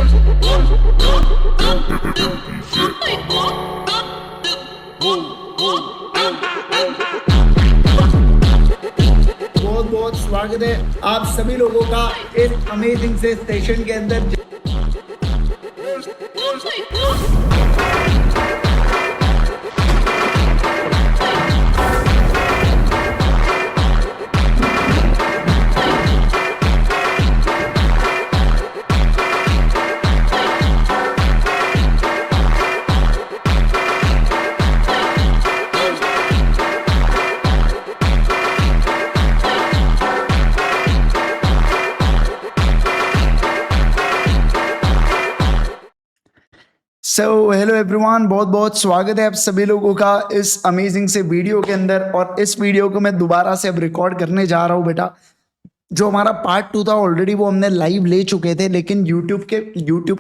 बहुत बहुत स्वागत है आप सभी लोगों का इस अमेजिंग से सेशन के अंदर। हेलो एवरीवन, बहुत बहुत स्वागत है आप सभी लोगों का इस अमेजिंग से वीडियो के अंदर। और इस वीडियो को मैं दोबारा से अब रिकॉर्ड करने जा रहा हूँ बेटा। जो हमारा पार्ट 2 था ऑलरेडी वो हमने लाइव ले चुके थे, लेकिन यूट्यूब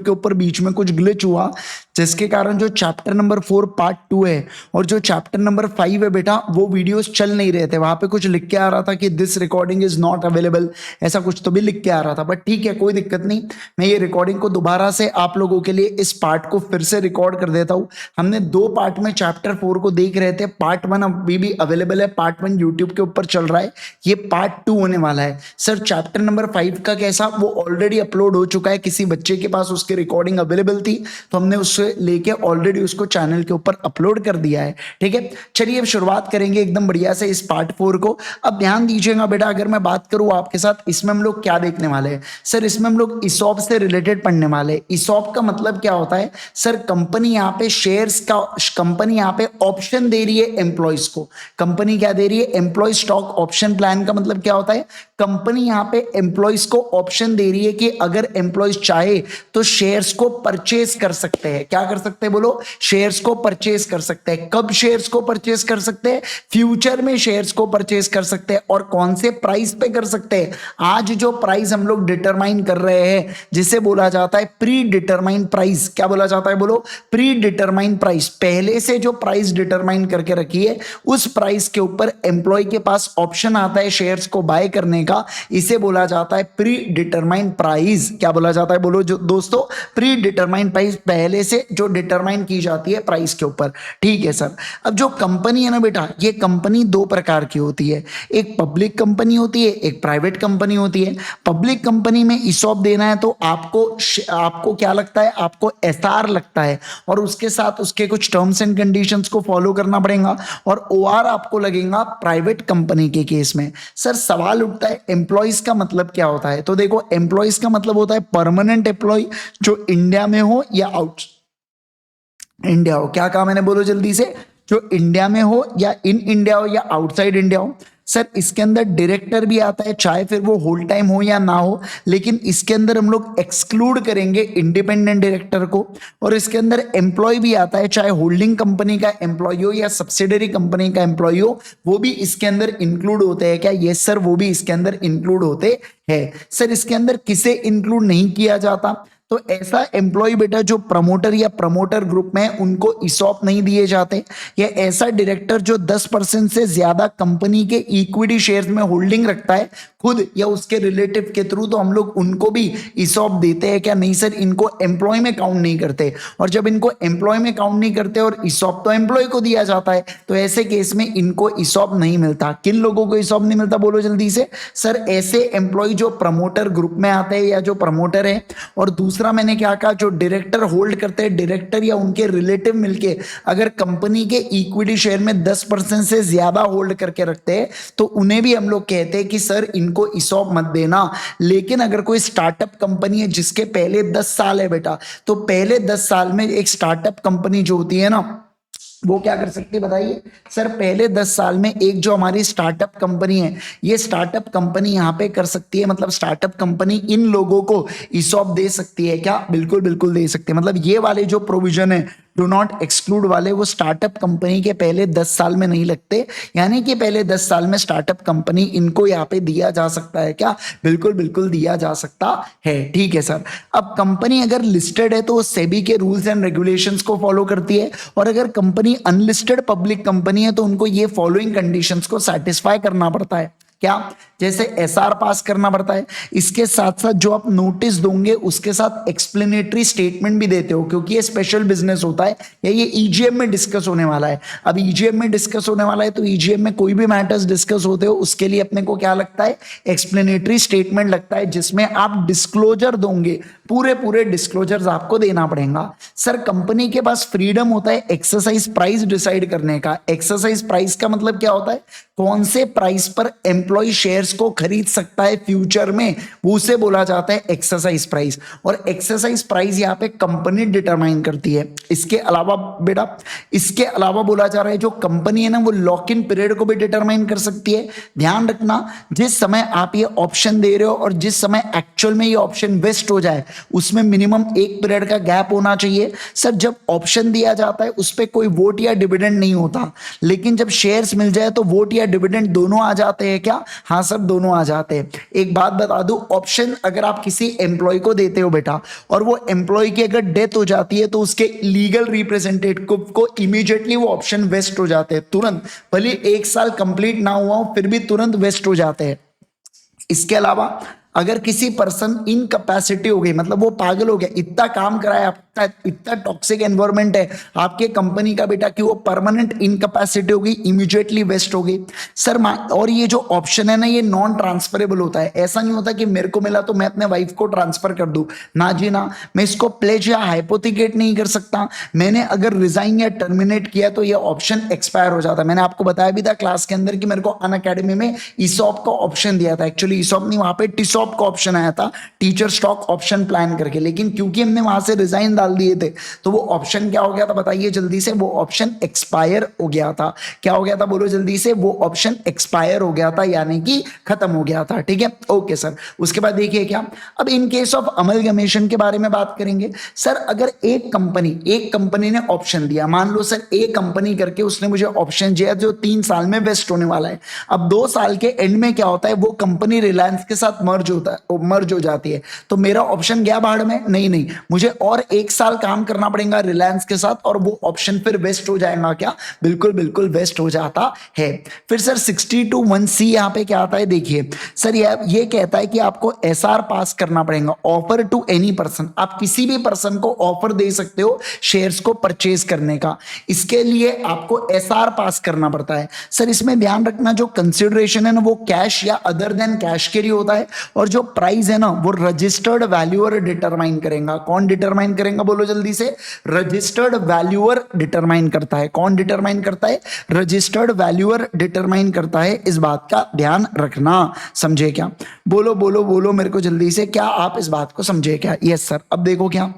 के ऊपर बीच में कुछ ग्लिच हुआ, जिसके कारण जो चैप्टर नंबर 4 पार्ट 2 है और जो चैप्टर नंबर 5 है बेटा, वो वीडियोस चल नहीं रहे थे। वहां पे कुछ लिख के आ रहा था कि this recording is not available, ऐसा कुछ तो भी लिख के आ रहा था। बट ठीक है, कोई दिक्कत नहीं। मैं ये रिकॉर्डिंग को दोबारा से आप लोगों के लिए इस पार्ट को फिर से रिकॉर्ड कर देता हूँ। हमने 2 पार्ट में चैप्टर 4 को देख रहे थे। पार्ट 1 अभी भी अवेलेबल है, पार्ट 1 यूट्यूब के ऊपर चल रहा है। ये पार्ट 2 होने वाला है। सर चैप्टर नंबर 5 का कैसा? वो ऑलरेडी अपलोड हो चुका है, किसी बच्चे के पास उसकी रिकॉर्डिंग अवेलेबल थी तो हमने उससे लेके ऑलरेडी उसको चैनल के ऊपर अपलोड कर दिया है। ठीक है, चलिए अब शुरुआत करेंगे एकदम बढ़िया से इस पार्ट 4 को। अब ध्यान दीजिएगा बेटा, अगर मैं बात करूं आपके साथ, इसमें हम लोग क्या देखने वाले हैं? सर इसमें हम लोग ईसॉप से रिलेटेड पढ़ने वाले हैं। ईसॉप का मतलब क्या होता है? सर कंपनी यहाँ पे शेयर्स का, कंपनी यहाँ पे ऑप्शन दे रही है एम्प्लॉयज को। कंपनी क्या दे रही है? एम्प्लॉय स्टॉक ऑप्शन प्लान का मतलब क्या होता है? कंपनी यहाँ पे एम्प्लॉयज को ऑप्शन दे रही है कि अगर एम्प्लॉयज चाहे तो शेयर्स को परचेज कर सकते हैं। क्या कर सकते हैं बोलो? शेयर्स को परचेज कर सकते हैं। कब शेयर्स को परचेज कर सकते हैं? फ्यूचर में शेयर्स को परचेज कर सकते हैं। और कौन से प्राइस पे कर सकते हैं? आज जो प्राइस हम लोग डिटरमाइन कर रहे हैं, जिसे बोला जाता है प्री डिटरमाइन प्राइस। क्या बोला जाता है बोलो? Pre determine price. पहले से जो प्राइस डिटरमाइन करके रखी है, उस प्राइस के ऊपर एम्प्लॉय के पास ऑप्शन आता है शेयर्स को बाय करने का। इसे बोला जाता है प्री डिटरमाइन प्राइस। क्या बोला जाता है बोलो जो दोस्तों? प्री डिटरमाइन प्राइस, पहले से जो डिटरमाइन की जाती है प्राइस के ऊपर। ठीक है सर। अब जो कंपनी है ना बेटा, ये कंपनी 2 प्रकार की होती है। एक पब्लिक कंपनी होती है, एक प्राइवेट कंपनी होती है। पब्लिक कंपनी में ईसॉप देना है तो आपको क्या लगता है? आपको एसआर लगता है, और उसके साथ उसके कुछ टर्म्स एंड कंडीशंस को फॉलो करना पड़ेगा। और ओआर आपको लगेगा प्राइवेट कंपनी के केस में। सर सवाल उठता है एम्प्लॉयज का मतलब क्या होता है? तो देखो, एम्प्लॉयज का मतलब होता है परमानेंट एम्प्लॉय, जो इंडिया में हो या आउट इंडिया हो। क्या कहा मैंने? बोलो जल्दी से। जो इंडिया में हो या इन इंडिया हो या आउटसाइड इंडिया हो। सर इसके अंदर डायरेक्टर भी आता है, चाहे फिर वो होल टाइम हो या ना हो, लेकिन इसके अंदर हम लोग एक्सक्लूड करेंगे इंडिपेंडेंट डायरेक्टर को। और इसके अंदर एम्प्लॉय भी आता है, चाहे होल्डिंग कंपनी का एम्प्लॉय हो या सब्सिडरी कंपनी का एम्प्लॉय हो, वो भी इसके अंदर इंक्लूड होते हैं। क्या? यस सर, वो भी इसके अंदर इंक्लूड होते हैं। सर इसके अंदर किसे इंक्लूड नहीं किया जाता? तो ऐसा एम्प्लॉय बेटा जो प्रमोटर या प्रमोटर ग्रुप में, उनको ईसॉप नहीं दिए जाते। या ऐसा डायरेक्टर जो 10% से ज्यादा कंपनी के इक्विटी शेयर्स में होल्डिंग रखता है, खुद या उसके रिलेटिव के थ्रू, तो हम लोग उनको भी ईसॉप देते हैं। क्या? नहीं सर, इनको एम्प्लॉय में काउंट नहीं करते। और जब इनको एम्प्लॉय में काउंट नहीं करते और ईसॉप तो एम्प्लॉय को दिया जाता है, तो ऐसे केस में इनको ईसॉप नहीं मिलता। किन लोगों को ईसॉप नहीं मिलता बोलो जल्दी से? सर ऐसे एम्प्लॉय जो प्रमोटर ग्रुप में आते हैं या जो प्रमोटर है। और दूसरा मैंने क्या कहा? जो डायरेक्टर होल्ड करते हैं, डायरेक्टर या उनके रिलेटिव मिलके अगर कंपनी के इक्विटी शेयर में 10% से ज्यादा होल्ड करके रखते हैं, तो उन्हें भी हम लोग कहते हैं कि सर इनको ईसॉप मत देना। लेकिन अगर कोई स्टार्टअप कंपनी है जिसके पहले 10 साल है बेटा, तो पहले 10 साल में एक स्टार्टअप कंपनी जो होती है ना, वो क्या कर सकती है बताइए? सर पहले 10 साल में एक जो हमारी स्टार्टअप कंपनी है, ये स्टार्टअप कंपनी यहाँ पे कर सकती है, मतलब स्टार्टअप कंपनी इन लोगों को ईसॉप दे सकती है। क्या? बिल्कुल बिल्कुल दे सकते हैं। मतलब ये वाले जो प्रोविजन है, डू नॉट एक्सक्लूड वाले, वो स्टार्टअप कंपनी के पहले 10 साल में नहीं लगते। यानी कि पहले 10 साल में स्टार्टअप कंपनी, इनको यहाँ पे दिया जा सकता है। क्या? बिल्कुल बिल्कुल दिया जा सकता है। ठीक है सर। अब कंपनी अगर लिस्टेड है तो सेबी के रूल्स एंड रेगुलेशंस को फॉलो करती है, और अगर कंपनी अनलिस्टेड पब्लिक कंपनी है तो उनको ये फॉलोइंग कंडीशंस को सेटिस्फाई करना पड़ता है। क्या, जैसे एसआर पास करना पड़ता है, इसके साथ साथ जो आप नोटिस दोगे उसके साथ एक्सप्लेनेटरी स्टेटमेंट भी देते हो, क्योंकि ये स्पेशल बिजनेस होता है या ये ईजीएम में डिस्कस होने वाला है। अब ईजीएम में डिस्कस होने वाला है तो ईजीएम में कोई भी मैटर्स डिस्कस होते हो उसके लिए अपने को क्या लगता है, एक्सप्लेनेटरी स्टेटमेंट लगता है, जिसमें आप डिस्क्लोजर दोगे, पूरे पूरे डिस्क्लोजर्स आपको देना पड़ेगा। सर कंपनी के पास फ्रीडम होता है एक्सरसाइज प्राइस डिसाइड करने का। एक्सरसाइज प्राइस का मतलब क्या होता है, कौन से प्राइस पर एम्प्लॉय शेयर्स को खरीद सकता है फ्यूचर में, वो उसे बोला जाता है एक्सरसाइज प्राइस। और एक्सरसाइज प्राइस यहाँ पे कंपनी डिटरमाइन करती है। इसके अलावा बेटा, इसके अलावा बोला जा रहा है जो कंपनी है ना वो लॉक इन पीरियड को भी डिटरमाइन कर सकती है। ध्यान रखना, जिस समय आप ये ऑप्शन दे रहे हो और जिस समय एक्चुअल में ये ऑप्शन वेस्ट हो जाए उसमें मिनिमम 1 पीरियड का गैप होना चाहिए। सर जब ऑप्शन दिया जाता है उस पर कोई वोट या डिविडेंड नहीं होता, लेकिन जब शेयर्स मिल जाए तो वोट या डिविडेंड दोनों आ जाते हैं क्या? हाँ सर दोनों आ जाते हैं। एक बात बता दूं, ऑप्शन अगर आप किसी एम्प्लॉय को देते हो बेटा और वो एम्प्लॉय की अगर डेथ हो जाती है तो उसके लीगल रिप्रेजेंटेटिव को इमीडिएटली वो ऑप्शन वेस्ट हो जाते हैं, तुरंत, भले 1 साल कंप्लीट ना हुआ हो फिर भी तुरंत वेस्ट हो जाते हैं। इसके अलावा अगर किसी पर्सन इनकैपेसिटी हो गई, मतलब वो पागल हो गया, इतना काम कराया आपका, इतना टॉक्सिक एनवायरनमेंट है आपके कंपनी का बेटा कि वो परमानेंट इनकैपेसिटी हो गई, इमीडिएटली वेस्ट हो गई। सर और ये जो ऑप्शन है ना ये नॉन ट्रांसफरेबल होता है। ऐसा नहीं होता कि मेरे को मिला तो मैं अपने वाइफ को ट्रांसफर कर दूं, ना जी ना। मैं इसको प्लेज या हाइपोथिकेट नहीं कर सकता। मैंने अगर रिजाइन या टर्मिनेट किया तो ये ऑप्शन एक्सपायर हो जाता है। मैंने आपको बताया भी था क्लास के अंदर कि मेरे को अनअकैडमी में ईसॉप का ऑप्शन दिया था। एक्चुअली ईसॉप नहीं, वहां पे टिसॉप का ऑप्शन आया था, टीचर स्टॉक ऑप्शन प्लान करके, लेकिन क्योंकि हमने वहां से रिजाइन डाल दिए थे तो वो ऑप्शन क्या हो गया था बताइए जल्दी से, वो ऑप्शन एक्सपायर हो गया था। क्या हो गया था बोलो जल्दी से, वो ऑप्शन एक्सपायर हो गया था, यानी कि खत्म हो गया था। ठीक है, ओके सर। उसके बाद देखिए क्या, अब इन केस ऑफ अमलगमेशन के बारे में बात करेंगे। सर अगर एक कंपनी ने ऑप्शन दिया, मान लो सर ए कंपनी करके उसने मुझे ऑप्शन दिया जो 3 साल में वेस्ट होने वाला है। अब 2 साल के एंड में क्या होता है, वो कंपनी रिलायंस के साथ मर्ज हो जाती है, तो मेरा ऑप्शन गया भाड़ में? नहीं, मुझे और 1 साल काम करना पड़ेगा रिलायंस के साथ और वो ऑप्शन फिर वेस्ट हो जाएगा क्या? बिल्कुल वेस्ट हो जाता है। फिर सर 62(1)(c) यहां पे क्या आता है देखिए सर, ये कहता है कि आपको एसआर पास करना पड़ेगा, ऑफर टू एनी पर्सन। आप किसी भी पर्सन को ऑफर दे सकते हो शेयर्स को परचेज करने का, इसके लिए आपको एसआर पास करना पड़ता है। सर इसमें ध्यान रखना जो कंसिडरेशन है ना वो कैश या अदर देन कैश के लिए होता है, और जो प्राइस है ना वो रजिस्टर्ड वैल्यूअर डिटरमाइन करेगा। कौन डिटरमाइन करेगा बोलो जल्दी से? रजिस्टर्ड वैल्यूअर डिटरमाइन करता है। कौन डिटरमाइन करता है? रजिस्टर्ड वैल्यूअर डिटरमाइन करता है। इस बात का ध्यान रखना, समझे क्या? बोलो मेरे को जल्दी से, क्या आप इस बात को समझे क्या? Yes sir. अब देखो क्या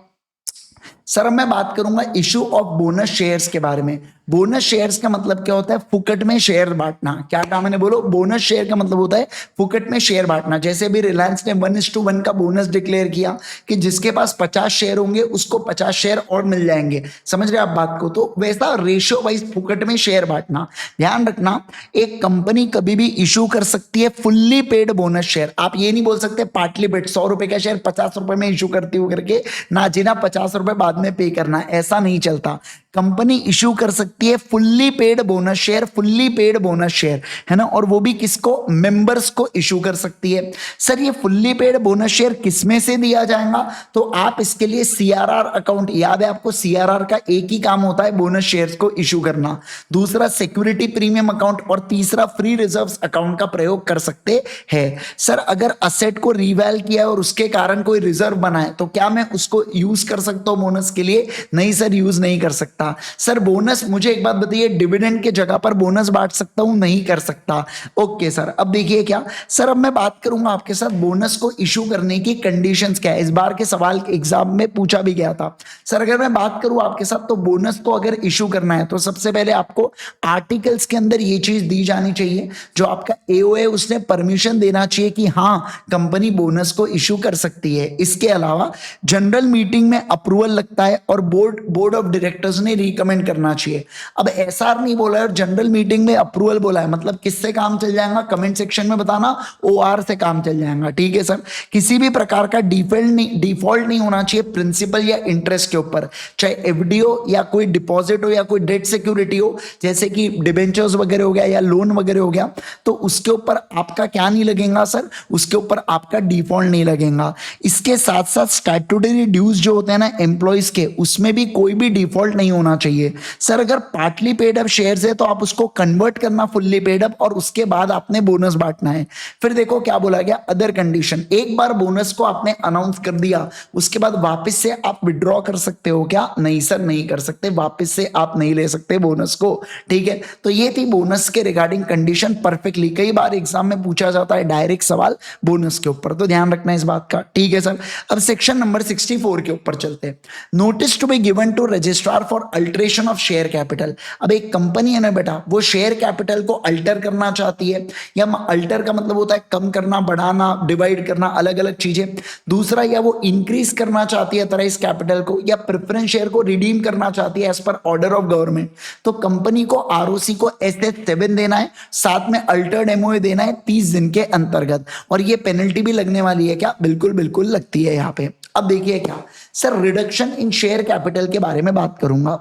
सर, अब मैं बात करूंगा इशू ऑफ बोनस शेयर्स के बारे में। बोनस शेयर्स का मतलब क्या होता है? फुकट में शेयर बांटना। क्या कहा मैंने? बोलो। बोनस शेयर का मतलब होता है फुकट में शेयर बांटना। जैसे अभी रिलायंस ने 1:1 का बोनस डिक्लेयर किया कि जिसके पास 50 शेयर होंगे उसको 50 शेयर और मिल जाएंगे। समझ रहे आप बात को? तो वैसा रेशियो वाइज फुकट में शेयर बांटना। ध्यान रखना, एक कंपनी कभी भी इशू कर सकती है फुल्ली पेड बोनस शेयर। आप ये नहीं बोल सकते पार्टली पेड 100 रुपए का शेयर 50 रुपए में इशू करती हूँ करके, ना जी ना, 50 रुपए बाद में पे करना, ऐसा नहीं चलता। कंपनी इशू कर सकती है फुल्ली पेड बोनस शेयर, है ना, और वो भी किसको? मेंबर्स को इशू कर सकती है। सर ये फुल्ली पेड बोनस शेयर किसमें से दिया जाएगा? तो आप इसके लिए सीआरआर अकाउंट, याद है आपको, सीआरआर का एक ही काम होता है बोनस शेयर्स को इशू करना। दूसरा सिक्योरिटी प्रीमियम अकाउंट और तीसरा फ्री रिजर्व्स अकाउंट का प्रयोग कर सकते हैं। सर अगर असेट को रिवैल किया है और उसके कारण कोई रिजर्व बना है तो क्या मैं उसको यूज कर सकता हूं बोनस के लिए? नहीं सर, यूज नहीं कर सकता। सर बोनस, मुझे एक बात बताइए, डिविडेंड के जगह पर बोनस बांट सकता हूं? नहीं कर सकता। Okay sir. अब देखिए क्या सर, अब मैं बात करूंगा आपके साथ बोनस को इशू करने की कंडीशंस क्या है। इस बार के सवाल एग्जाम में पूछा भी गया था। सर अगर मैं बात करूं आपके साथ तो बोनस को अगर इशू करना है तो सबसे पहले आपको आर्टिकल्स के अंदर ये चीज दी जानी चाहिए, जो आपका एओ है उसने परमिशन देना चाहिए कि हाँ कंपनी बोनस को इशू कर सकती है। इसके अलावा जनरल मीटिंग में अप्रूवल लगता है और बोर्ड ऑफ डायरेक्टर्स ने रिकमेंड करना चाहिए। अब एसआर नहीं बोला है और जनरल मीटिंग में अप्रूवल बोला है, मतलब किससे काम चल जाएगा कमेंट सेक्शन में बताना, ओआर से काम चल जाएगा। ठीक है सर, किसी भी प्रकार का डिफॉल्ट नहीं होना चाहिए प्रिंसिपल या इंटरेस्ट के ऊपर, चाहे एफडी हो या कोई डिपॉजिट हो या कोई डेट सिक्योरिटी हो, जैसे कि डिबेंचर्स वगैरह हो गया या लोन वगैरह हो गया, तो उसके ऊपर आपका क्या नहीं लगेगा सर, उसके ऊपर आपका डिफॉल्ट नहीं लगेगा। इसके साथ साथ स्टैट्यूटरी ड्यूज जो होते हैं ना एम्प्लॉइज के, उसमें भी कोई भी डिफॉल्ट नहीं होना चाहिए सर। अगर पार्टली पेड अप शेयर्स है तो आप उसको कन्वर्ट करना फुल्ली पेड अप और उसके बाद आपने बोनस बांटना है। फिर देखो क्या बोला गया, अदर कंडीशन, एक बार बोनस को आपने अनाउंस कर दिया उसके बाद वापस से आप विड्रॉ कर सकते हो क्या? नहीं सर, नहीं कर सकते, वापस से आप नहीं ले सकते बोनस को। ठीक है, तो ये थी बोनस के रिगार्डिंग कंडीशन परफेक्टली। कई बार एग्जाम में पूछा जाता है डायरेक्ट सवाल बोनस के ऊपर, तो ध्यान रखना इस बात का। ठीक है सर, अब सेक्शन नंबर 64 के ऊपर चलते हैं। Notice to be given to registrar for alteration of share capital. अब एक कंपनी है ना बेटा, वो शेयर कैपिटल को अल्टर करना चाहती है, या अल्टर का मतलब होता है कम करना, बढ़ाना, डिवाइड करना, अलग अलग चीजें। दूसरा, या वो इंक्रीज करना चाहती है तरह इस कैपिटल को, या प्रेफरेंस शेयर को रिडीम करना चाहती है as per order of government, तो कंपनी को आरओसी को SS7 देना है, साथ में अल्टर्ड एमओए देना है 30 दिन के अंतर्गत, और ये पेनल्टी भी लगने वाली है क्या? बिल्कुल बिल्कुल लगती है यहाँ पे। अब देखिए क्या sir, reduction in share capital के बारे में बात करूंगा।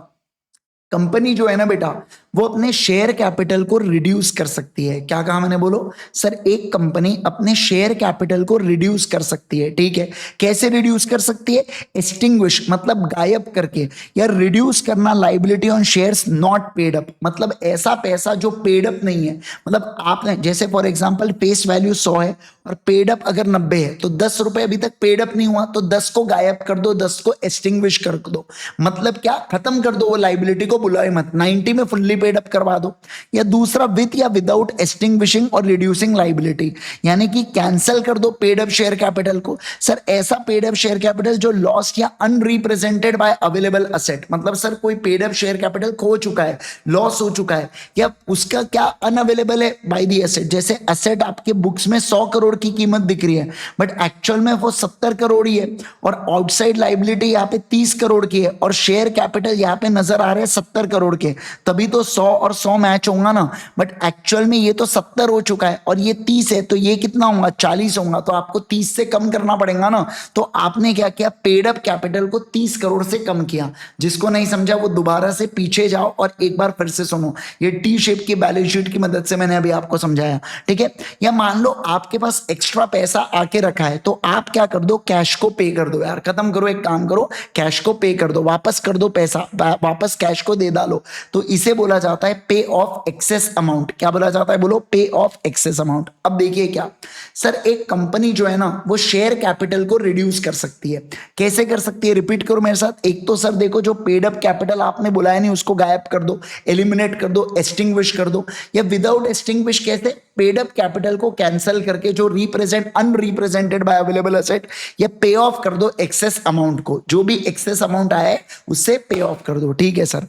कंपनी जो है ना बेटा, वो अपने शेयर कैपिटल को रिड्यूस कर सकती है। क्या कहा मैंने, बोलो सर? एक कंपनी अपने शेयर कैपिटल को रिड्यूस कर सकती है। ठीक है, कैसे रिड्यूस कर सकती है? एक्सटिंग्विश मतलब गायब करके, या रिड्यूस करना liability on shares not paid up, मतलब ऐसा पैसा जो पेड अप नहीं है। मतलब आपने जैसे फॉर एग्जांपल फेस वैल्यू 100 है और पेड अप अगर 90 है, तो 10 रुपए अभी तक पेड अप नहीं हुआ, तो 10 को गायब कर दो, 10 को एक्सटिंग्विश कर दो, मतलब क्या, खत्म कर दो वो लाइबिलिटी को, बुलाए मत, 90 में फुल्ली पेड अप करवा दो। या दूसरा, विथ या विदाउट एक्सटिंग्विशिंग और रिड्यूसिंग लाइबिलिटी, यानी कि कैंसिल कर दो पेड अप शेयर कैपिटल को। सर ऐसा पेड अप शेयर कैपिटल जो लॉस्ट या अनरिप्रेजेंटेड बाय अवेलेबल असेट, मतलब सर कोई पेड अप शेयर कैपिटल खो चुका है, लॉस हो चुका है, या उसका क्या अनअवेलेबल है बाय दी एसेट। जैसे एसेट आपके बुक्स में 100 करोड़ की कीमत दिख रही है, बट एक्चुअल में वो 70 करोड़ ही है, और आउटसाइड लाइबिलिटी यहाँ पे 30 करोड़ की है, और शेयर कैपिटल यहाँ पे नजर आ रहे हैं 70 करोड़ के, तभी तो 100 और 100 मैच होगा ना। बट एक्चुअल में ये तो 70 हो चुका है और ये 30 है, तो ये कितना होगा? 40 होगा, तो आपको 30 से कम करना पड़ेगा ना। तो आपने क्या किया, पेड अप कैपिटल को 30 करोड़ से कम किया। जिसको नहीं समझा वो दोबारा से पीछे जाओ और एक बार फिर से सुनो, ये टी शेप की बैलेंस शीट की मदद से मैंने अभी आपको समझाया। ठीक है, या मान लो आपके पास एक्स्ट्रा पैसा आके रखा है, तो आप क्या कर दो, कैश को पे कर दो यार, खत्म करो, एक काम करो, कैश को पे कर दो, वापस कर दो पैसा, वापस कैश को दे डालो, तो इसे बोला जाता है पे ऑफ एक्सेस अमाउंट। क्या बोला जाता है, बोलो, पे ऑफ एक्सेस अमाउंट। अब देखिए क्या सर, एक कंपनी जो है ना, वो शेयर कैपिटल को रिड्यूस कर सकती है। कैसे कर सकती है, रिपीट करो मेरे साथ। एक तो सर देखो, जो पेड अप कैपिटल आपने बुलाया नहीं उसको गायब कर दो, एलिमिनेट कर दो, एक्सटिंग्विश कर दो। या विदाउट एक्सटिंग्विश कैसे, पेड अप कैपिटल को कैंसिल करके जो अनरिप्रेजेंटेड बाय अवेलेबल एसेट, या पे ऑफ कर दो एक्सेस अमाउंट को, जो भी एक्सेस अमाउंट आया है उससे पे ऑफ कर दो। ठीक है सर,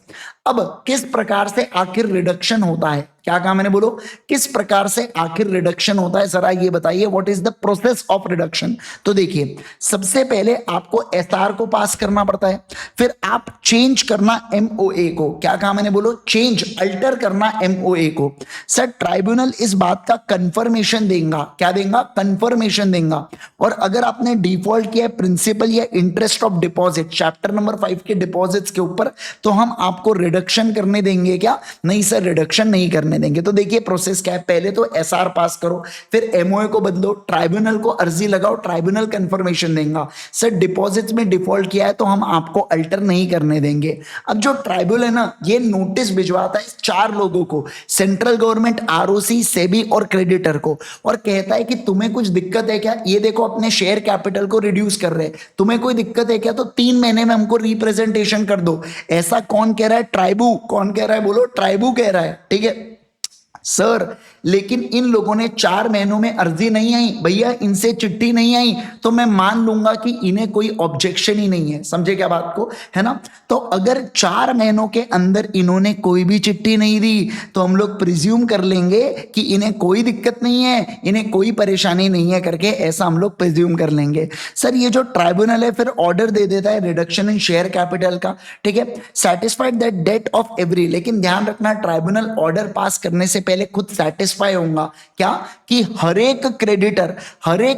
अब किस प्रकार से आखिर रिडक्शन होता है? क्या कहा मैंने, बोलो, किस प्रकार से आखिर रिडक्शन होता है, जरा ये बताइए, what is the process of reduction. तो देखिए, सबसे पहले आपको एसआर को पास करना पड़ता है, फिर आप चेंज करना एमओए को। क्या कहा मैंने, बोलो, चेंज, अल्टर करना एमओए को। सर ट्राइब्यूनल इस बात का कंफर्मेशन देगा, क्या देगा, कंफर्मेशन देगा। और अगर आपने डिफॉल्ट किया है प्रिंसिपल या interest of deposit, chapter number 5 के डिपॉजिट्स के ऊपर, तो हम आपको रिडक्शन करने देंगे क्या? नहीं सर, रिडक्शन नहीं करने देंगे। तो देखिए प्रोसेस क्या है, पहले तो एसआर पास करो, फिर एमओए को बदलो, ट्राइब्यूनल को अर्जी लगाओ, ट्राइब्यूनल कंफर्मेशन देगा। सर डिपॉजिट्स में डिफॉल्ट किया है तो हम आपको अल्टर नहीं करने देंगे। अब जो ट्राइब्यूनल है ना, ये नोटिस भिजवाता है 4 लोगों को, सेंट्रल गवर्नमेंट, आरओसी, सेबी और क्रेडिटर को, और कहता है कि तुम्हें कुछ दिक्कत है क्या? ये देखो अपने शेयर कैपिटल को रिड्यूस कर रहे हैं, तुम्हें कोई दिक्कत है क्या? तो 3 महीने में हमको रिप्रेजेंटेशन कर दो। ऐसा कौन कह रहा है? ट्राइबू। कौन कह रहा है, बोलो, ट्राइबू कह रहा है। ठीक है, सर लेकिन इन लोगों ने 4 महीनों में अर्जी नहीं आई भैया, इनसे चिट्ठी नहीं आई, तो मैं मान लूंगा कि इन्हें कोई ऑब्जेक्शन ही नहीं है। समझे क्या बात को, है ना। तो अगर 4 महीनों के अंदर इन्होंने कोई भी चिट्ठी नहीं दी तो हम लोग प्रिज्यूम कर लेंगे कि इन्हें कोई दिक्कत नहीं है, इन्हें कोई परेशानी नहीं है करके ऐसा हम लोग प्रिज्यूम कर लेंगे। सर ये जो ट्राइब्यूनल है फिर ऑर्डर दे देता है रिडक्शन इन शेयर कैपिटल का, ठीक है, satisfied that date of every, लेकिन ध्यान रखना ट्राइब्यूनल ऑर्डर पास करने से पहले खुद सेटिस्फाई होगा क्या कि हर एक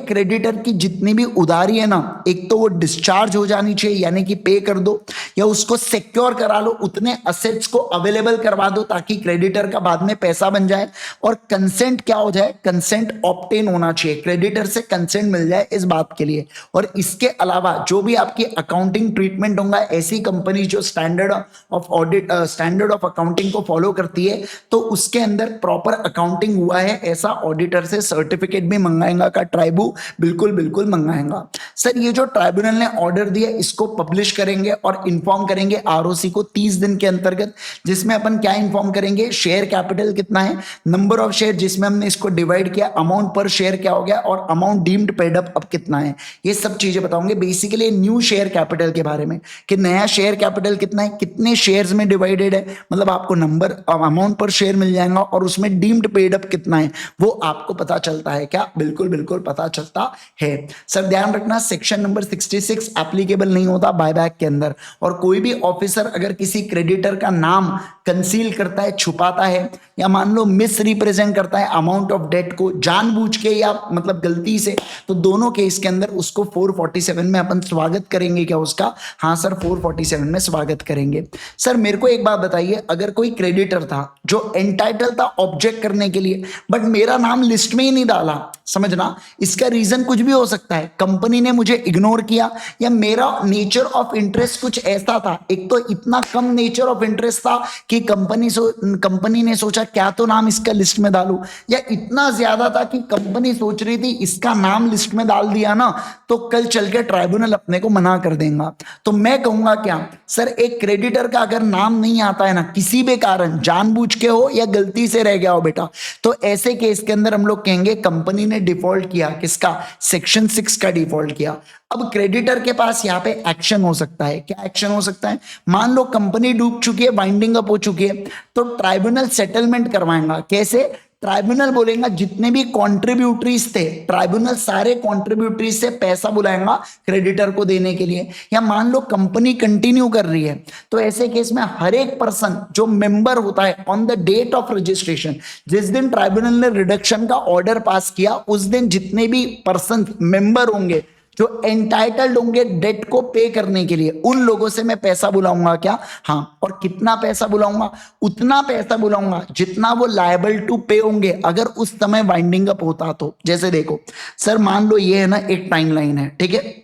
क्रेडिटर की जितनी भी उधारी है ना, एक तो वो डिस्चार्ज हो जानी चाहिए यानी कि पे कर दो, या उसको सिक्योर करा लो, उतने असेट्स को अवेलेबल करवा दो ताकि क्रेडिटर का बाद में पैसा बन जाए, और कंसेंट क्या हो जाए, कंसेंट ऑब्टेन होना चाहिए, क्रेडिटर से कंसेंट मिल जाए इस बात के लिए। और इसके अलावा जो भी आपकी अकाउंटिंग ट्रीटमेंट होगा, ऐसी कंपनी जो standard of audit standard of accounting को फॉलो करती है, तो उसके अंदर प्रॉपर अकाउंटिंग हुआ है ऐसा ऑडिटर से सर्टिफिकेट भी मंगाएगा का ट्राइबू, बिल्कुल बिल्कुल मंगाएगा। सर ये जो ट्राइब्यूनल ने ऑर्डर दिया इसको पब्लिश करेंगे और इन्फॉर्म करेंगे आरओसी को 30 दिन के अंतर्गत, जिसमें अपन क्या इन्फॉर्म करेंगे, शेयर कैपिटल कितना है, नंबर ऑफ शेयर जिसमें हमने इसको डिवाइड किया, अमाउंट पर शेयर क्या हो गया, और अमाउंट डीम्ड पेड अप अब कितना है, ये सब चीजें बताऊंगे। बेसिकली न्यू शेयर कैपिटल के बारे में कि नया शेयर कैपिटल कितना है, कितने शेयर्स में डिवाइडेड है, मतलब आपको नंबर अमाउंट पर शेयर मिल जाएगा, और उसमें डीम्ड पेड अप कितना है वो आपको पता चलता है क्या, बिल्कुल बिल्कुल पता चलता है। सर ध्यान रखना सेक्शन नंबर 66 एप्लीकेबल नहीं होता बायबैक के अंदर, और कोई भी ऑफिसर अगर किसी क्रेडिटर का नाम कंसील करता है, छुपाता है, या मान लो मिस रिप्रेजेंट करता है अमाउंट ऑफ डेट को जानबूझ के या मतलब गलती से, तो दोनों केस के अंदर उसको 447 में अपन स्वागत करेंगे क्या उसका, हाँ सर 447 में स्वागत करेंगे। सर मेरे को एक बात बताइए, अगर कोई क्रेडिटर था जो एंटाइटल था ऑब्जेक्ट करने के लिए बट मेरा नाम लिस्ट में ही नहीं डाला, समझना इसका रीजन कुछ भी हो सकता है, कंपनी ने मुझे इग्नोर किया, या मेरा नेचर ऑफ इंटरेस्ट कुछ ऐसा था, एक तो इतना कम नेचर ऑफ इंटरेस्ट था कि कंपनी ने सोचा क्या तो नाम इसका लिस्ट में डालूं, या इतना ज्यादा था कि कंपनी सोच रही थी इसका नाम लिस्ट में डाल दिया ना तो कल चल के ट्राइब्यूनल अपने को मना कर देगा। तो मैं कहूंगा क्या सर, एक क्रेडिटर का अगर नाम नहीं आता है ना, किसी भी कारण जानबूझ के हो या गलती से रह गया हो बेटा, तो ऐसे केस के अंदर हम लोग कहेंगे कंपनी ने डिफॉल्ट किया, किसका, सेक्शन 6 का डिफॉल्ट किया। अब क्रेडिटर के पास यहाँ पे एक्शन हो सकता है, क्या एक्शन हो सकता है, मान लो कंपनी डूब चुकी है, वाइंडिंग अप हो चुकी है, तो ट्राइब्यूनल सेटलमेंट करवाएगा, कैसे, ट्राइब्यूनल बोलेगा जितने भी कॉन्ट्रीब्यूटरीज थे, ट्राइब्यूनल सारे कॉन्ट्रीब्यूटरीज से पैसा बुलाएगा क्रेडिटर को देने के लिए, या मान लो कंपनी कंटिन्यू कर रही है, तो ऐसे केस में हर एक पर्सन जो मेंबर होता है on the date of registration, जिस दिन ट्राइब्यूनल ने रिडक्शन का ऑर्डर पास किया उस दिन जितने भी पर्सन मेंबर होंगे जो एंटाइटल्ड होंगे डेट को पे करने के लिए, उन लोगों से मैं पैसा बुलाऊंगा क्या, हाँ, और कितना पैसा बुलाऊंगा, उतना पैसा बुलाऊंगा जितना वो लायबल टू पे होंगे अगर उस समय वाइंडिंग अप होता तो। जैसे देखो सर मान लो ये है ना एक टाइमलाइन है, ठीक है,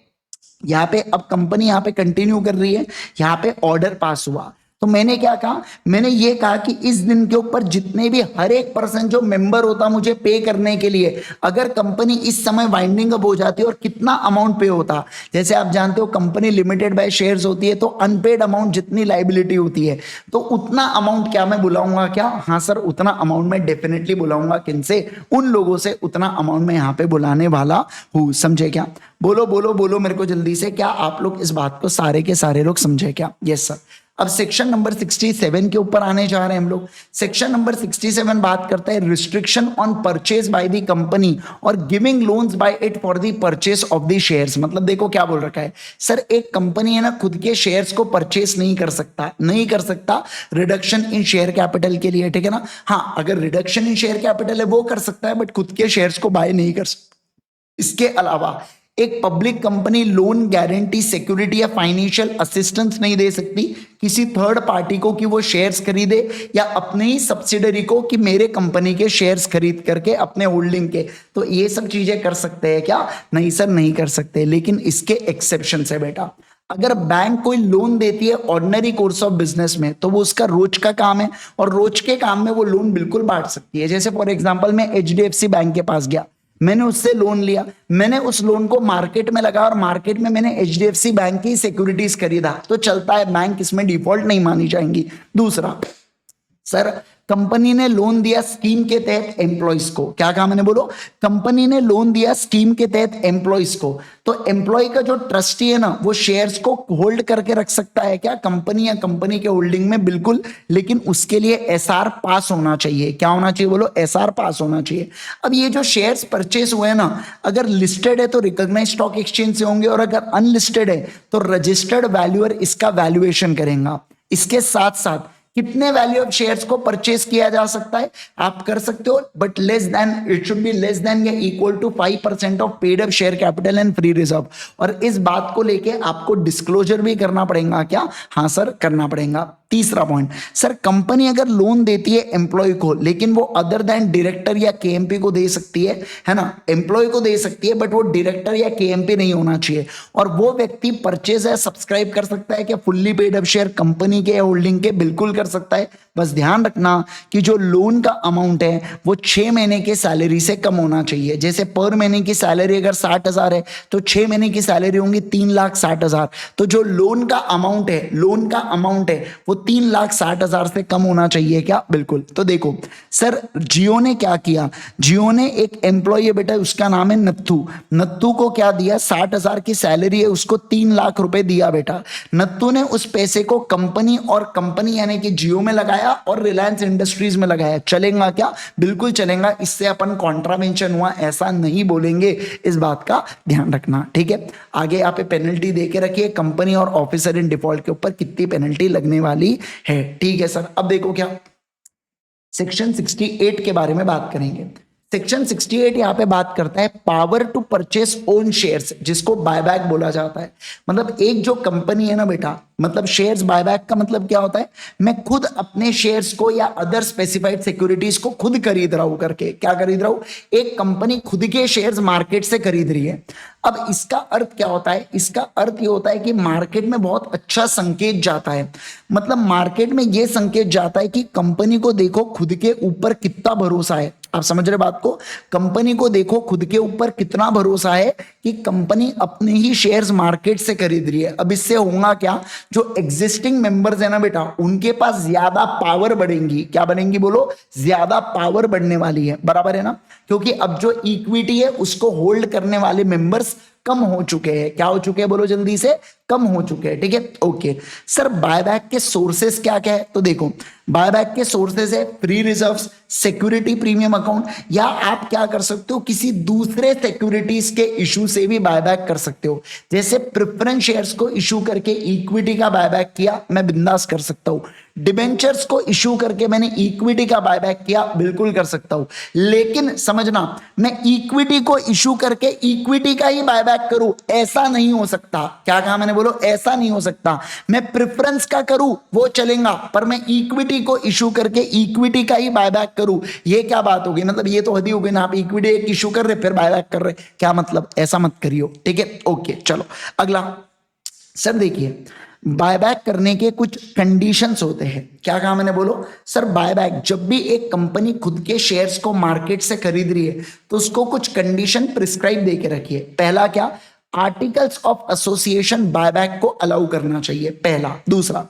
यहाँ पे अब कंपनी यहाँ पे कंटिन्यू कर रही है, यहाँ पे ऑर्डर पास हुआ, तो मैंने क्या कहा, मैंने ये कहा कि इस दिन के ऊपर जितने भी हर एक पर्सन जो मेंबर होता मुझे पे करने के लिए, अगर कंपनी इस समय वाइंडिंग अप हो जाती और कितना अमाउंट पे होता, जैसे आप जानते हो कंपनी लिमिटेड बाय शेयर्स होती है तो अनपेड अमाउंट जितनी लाइबिलिटी होती है, तो उतना अमाउंट क्या मैं बुलाऊंगा क्या, हाँ सर उतना अमाउंट मैं डेफिनेटली बुलाऊंगा, किनसे, उन लोगों से, उतना अमाउंट मैं यहाँ पे बुलाने वाला हूँ। समझे क्या, बोलो बोलो बोलो मेरे को जल्दी से, क्या आप लोग इस बात को सारे के सारे लोग समझे क्या, यस सर। अब सेक्शन नंबर 67 के ऊपर आने जा रहे हैं हम लोग। सेक्शन नंबर 67 बात करता है restriction on purchase by the company और giving loans by it for the purchase of the shares. मतलब देखो क्या बोल रखा है सर, एक कंपनी है ना खुद के शेयर्स को परचेज नहीं कर सकता रिडक्शन इन शेयर कैपिटल के लिए, ठीक है ना। हाँ, अगर रिडक्शन इन शेयर कैपिटल है वो कर सकता है, बट खुद के शेयर्स को बाय नहीं कर सकता। इसके अलावा एक public company loan, guarantee, security या फाइनेंशियल असिस्टेंस नहीं दे सकती किसी थर्ड पार्टी को कि वो शेयर्स खरीदे, या अपने ही सब्सिडरी को कि मेरे कंपनी के शेयर्स खरीद करके अपने होल्डिंग के। तो ये सब चीजें कर सकते हैं क्या, नहीं सर नहीं कर सकते, लेकिन इसके एक्सेप्शन है बेटा। अगर बैंक कोई लोन देती है ऑर्डिनरी कोर्स ऑफ बिजनेस में तो वो उसका रोज का काम है, और रोज के काम में वो लोन बिल्कुल बांट सकती है। जैसे फॉर एग्जांपल मैं HDFC बैंक के पास गया, मैंने उससे लोन लिया, मैंने उस लोन को मार्केट में लगा और मार्केट में मैंने HDFC बैंक की सिक्योरिटीज खरीदा, तो चलता है, बैंक इसमें डिफॉल्ट नहीं मानी जाएंगी। दूसरा सर, कंपनी ने लोन दिया स्कीम के तहत एम्प्लॉइज को, क्या कहा मैंने, बोलो, कंपनी ने लोन दिया स्कीम के तहत एम्प्लॉइज को, तो एम्प्लॉय का जो ट्रस्टी है ना वो शेयर्स को होल्ड करके रख सकता है क्या, कंपनी या कंपनी के होल्डिंग में, बिल्कुल, लेकिन उसके लिए एसआर पास होना चाहिए, क्या होना चाहिए बोलो, एसआर पास होना चाहिए। अब ये जो शेयर्स परचेस हुए ना, अगर लिस्टेड है तो रिकॉग्नाइज स्टॉक एक्सचेंज से होंगे, और अगर अनलिस्टेड है तो रजिस्टर्ड वैल्यूअर इसका वैल्यूएशन करेगा। इसके साथ साथ कितने वैल्यू ऑफ शेयर्स को परचेस किया जा सकता है, आप कर सकते हो, but less than, it should be less than या equal to 5% of paid up share capital and free reserve. और इस बात को लेके आपको डिस्क्लोजर भी करना पड़ेगा क्या, हाँ सर करना पड़ेगा। तीसरा पॉइंट, सर कंपनी अगर लोन देती है एम्प्लॉय को, लेकिन वो अदर देन डायरेक्टर या केएमपी को दे सकती है ना, एम्प्लॉय को दे सकती है, बट वो डायरेक्टर या केएमपी नहीं होना चाहिए, और वो व्यक्ति परचेज है सब्सक्राइब कर सकता है क्या, fully paid up share company के होल्डिंग के, बिल्कुल कर सकता है। बस ध्यान रखना कि जो लोन का अमाउंट है वो 6 महीने के सैलरी से कम होना चाहिए। जैसे पर महीने की सैलरी अगर 60,000 है तो 6 महीने की सैलरी होंगी 3,60,000, तो जो लोन का अमाउंट है वो 3,60,000 से कम होना चाहिए क्या, बिल्कुल। तो देखो सर जियो ने क्या किया, जियो ने एक एम्प्लॉय है बेटा, उसका नाम है नत्थू को क्या दिया, 60,000 की सैलरी है, उसको 3 लाख रुपए दिया बेटा। नत्थू ने उस पैसे को कंपनी और कंपनी यानी कि जियो में लगाया और रिलायंस इंडस्ट्रीज में लगाया, चलेगा क्या, बिल्कुल चलेगा, इससे अपन कॉन्ट्रावेंशन हुआ ऐसा नहीं बोलेंगे, इस बात का ध्यान रखना, ठीक है। आगे यहाँ पे पेनल्टी दे के रखिए, कंपनी और ऑफिसर इन डिफॉल्ट के ऊपर कितनी पेनल्टी लगने वाली है, ठीक है सर। अब देखो क्या सेक्शन 68 के बारे में बात करेंगे। सेक्शन 68 यहां पे बात करता है power to purchase own shares, जिसको बायबैक बोला जाता है। मतलब एक जो कंपनी है ना बेटा, मतलब शेयर्स बायबैक का मतलब क्या होता है, मैं खुद अपने शेयर्स को या अदर स्पेसिफाइड सिक्योरिटीज को खुद खरीद रहा हूं करके, क्या खरीद रहा हूं, एक कंपनी खुद के शेयर्स मार्केट से खरीद रही है। अब इसका अर्थ क्या होता है, इसका अर्थ ये होता है कि मार्केट में बहुत अच्छा संकेत जाता है, मतलब मार्केट में ये संकेत जाता है कि कंपनी को देखो खुद के ऊपर कितना भरोसा है, आप समझ रहे बात को, कंपनी को देखो खुद के ऊपर कितना भरोसा है कि कंपनी अपने ही शेयर्स मार्केट से खरीद रही है। अब इससे होगा क्या, जो एग्जिस्टिंग मेंबर्स है ना बेटा, उनके पास ज्यादा पावर बढ़ेंगी, क्या बनेंगी बोलो, ज्यादा पावर बढ़ने वाली है, बराबर है ना, क्योंकि अब जो इक्विटी है उसको होल्ड करने वाले मेंबर्स कम हो चुके हैं, क्या हो चुके हैं बोलो जल्दी से, कम हो चुके हैं, ठीक है, ओके। सर बायबैक के सोर्सेस क्या क्या है, तो देखो बायबैक के सोर्सेस है free reserves, security premium account, या आप क्या कर सकते हो, किसी दूसरे सिक्योरिटीज के इशू से भी बायबैक कर सकते हो। जैसे प्रेफरेंस शेयर्स को इशू करके इक्विटी का बायबैक किया, मैं बिंदास कर सकता हूं। डिबेंचर्स को इशू करके मैंने इक्विटी का बायबैक किया, बिल्कुल कर सकता हूं। लेकिन समझना, मैं इक्विटी को इशू करके इक्विटी का ही बायबैक करूं, ऐसा नहीं हो सकता, क्या कहा मैंने बोलो, ऐसा नहीं हो सकता। मैं प्रेफरेंस का करूं वो चलेगा, पर मैं इक्विटी को इशू करके इक्विटी का ही बायबैक करूं, ये क्या बात होगी, मतलब ये तो हद ही हो गई ना, आप इक्विटी एक इशू कर रहे फिर बायबैक कर रहे, क्या मतलब, ऐसा मत करियो, ठीक है, ओके। चलो अगला सर देखिए, बायबैक करने के कुछ कंडीशंस होते हैं, क्या कहा मैंने बोलो सर, बायबैक जब भी एक कंपनी खुद के शेयर्स को मार्केट से खरीद रही है तो उसको कुछ कंडीशन प्रिस्क्राइब दे के रखिए। पहला क्या, आर्टिकल्स ऑफ एसोसिएशन बायबैक को अलाउ करना चाहिए, पहला। दूसरा,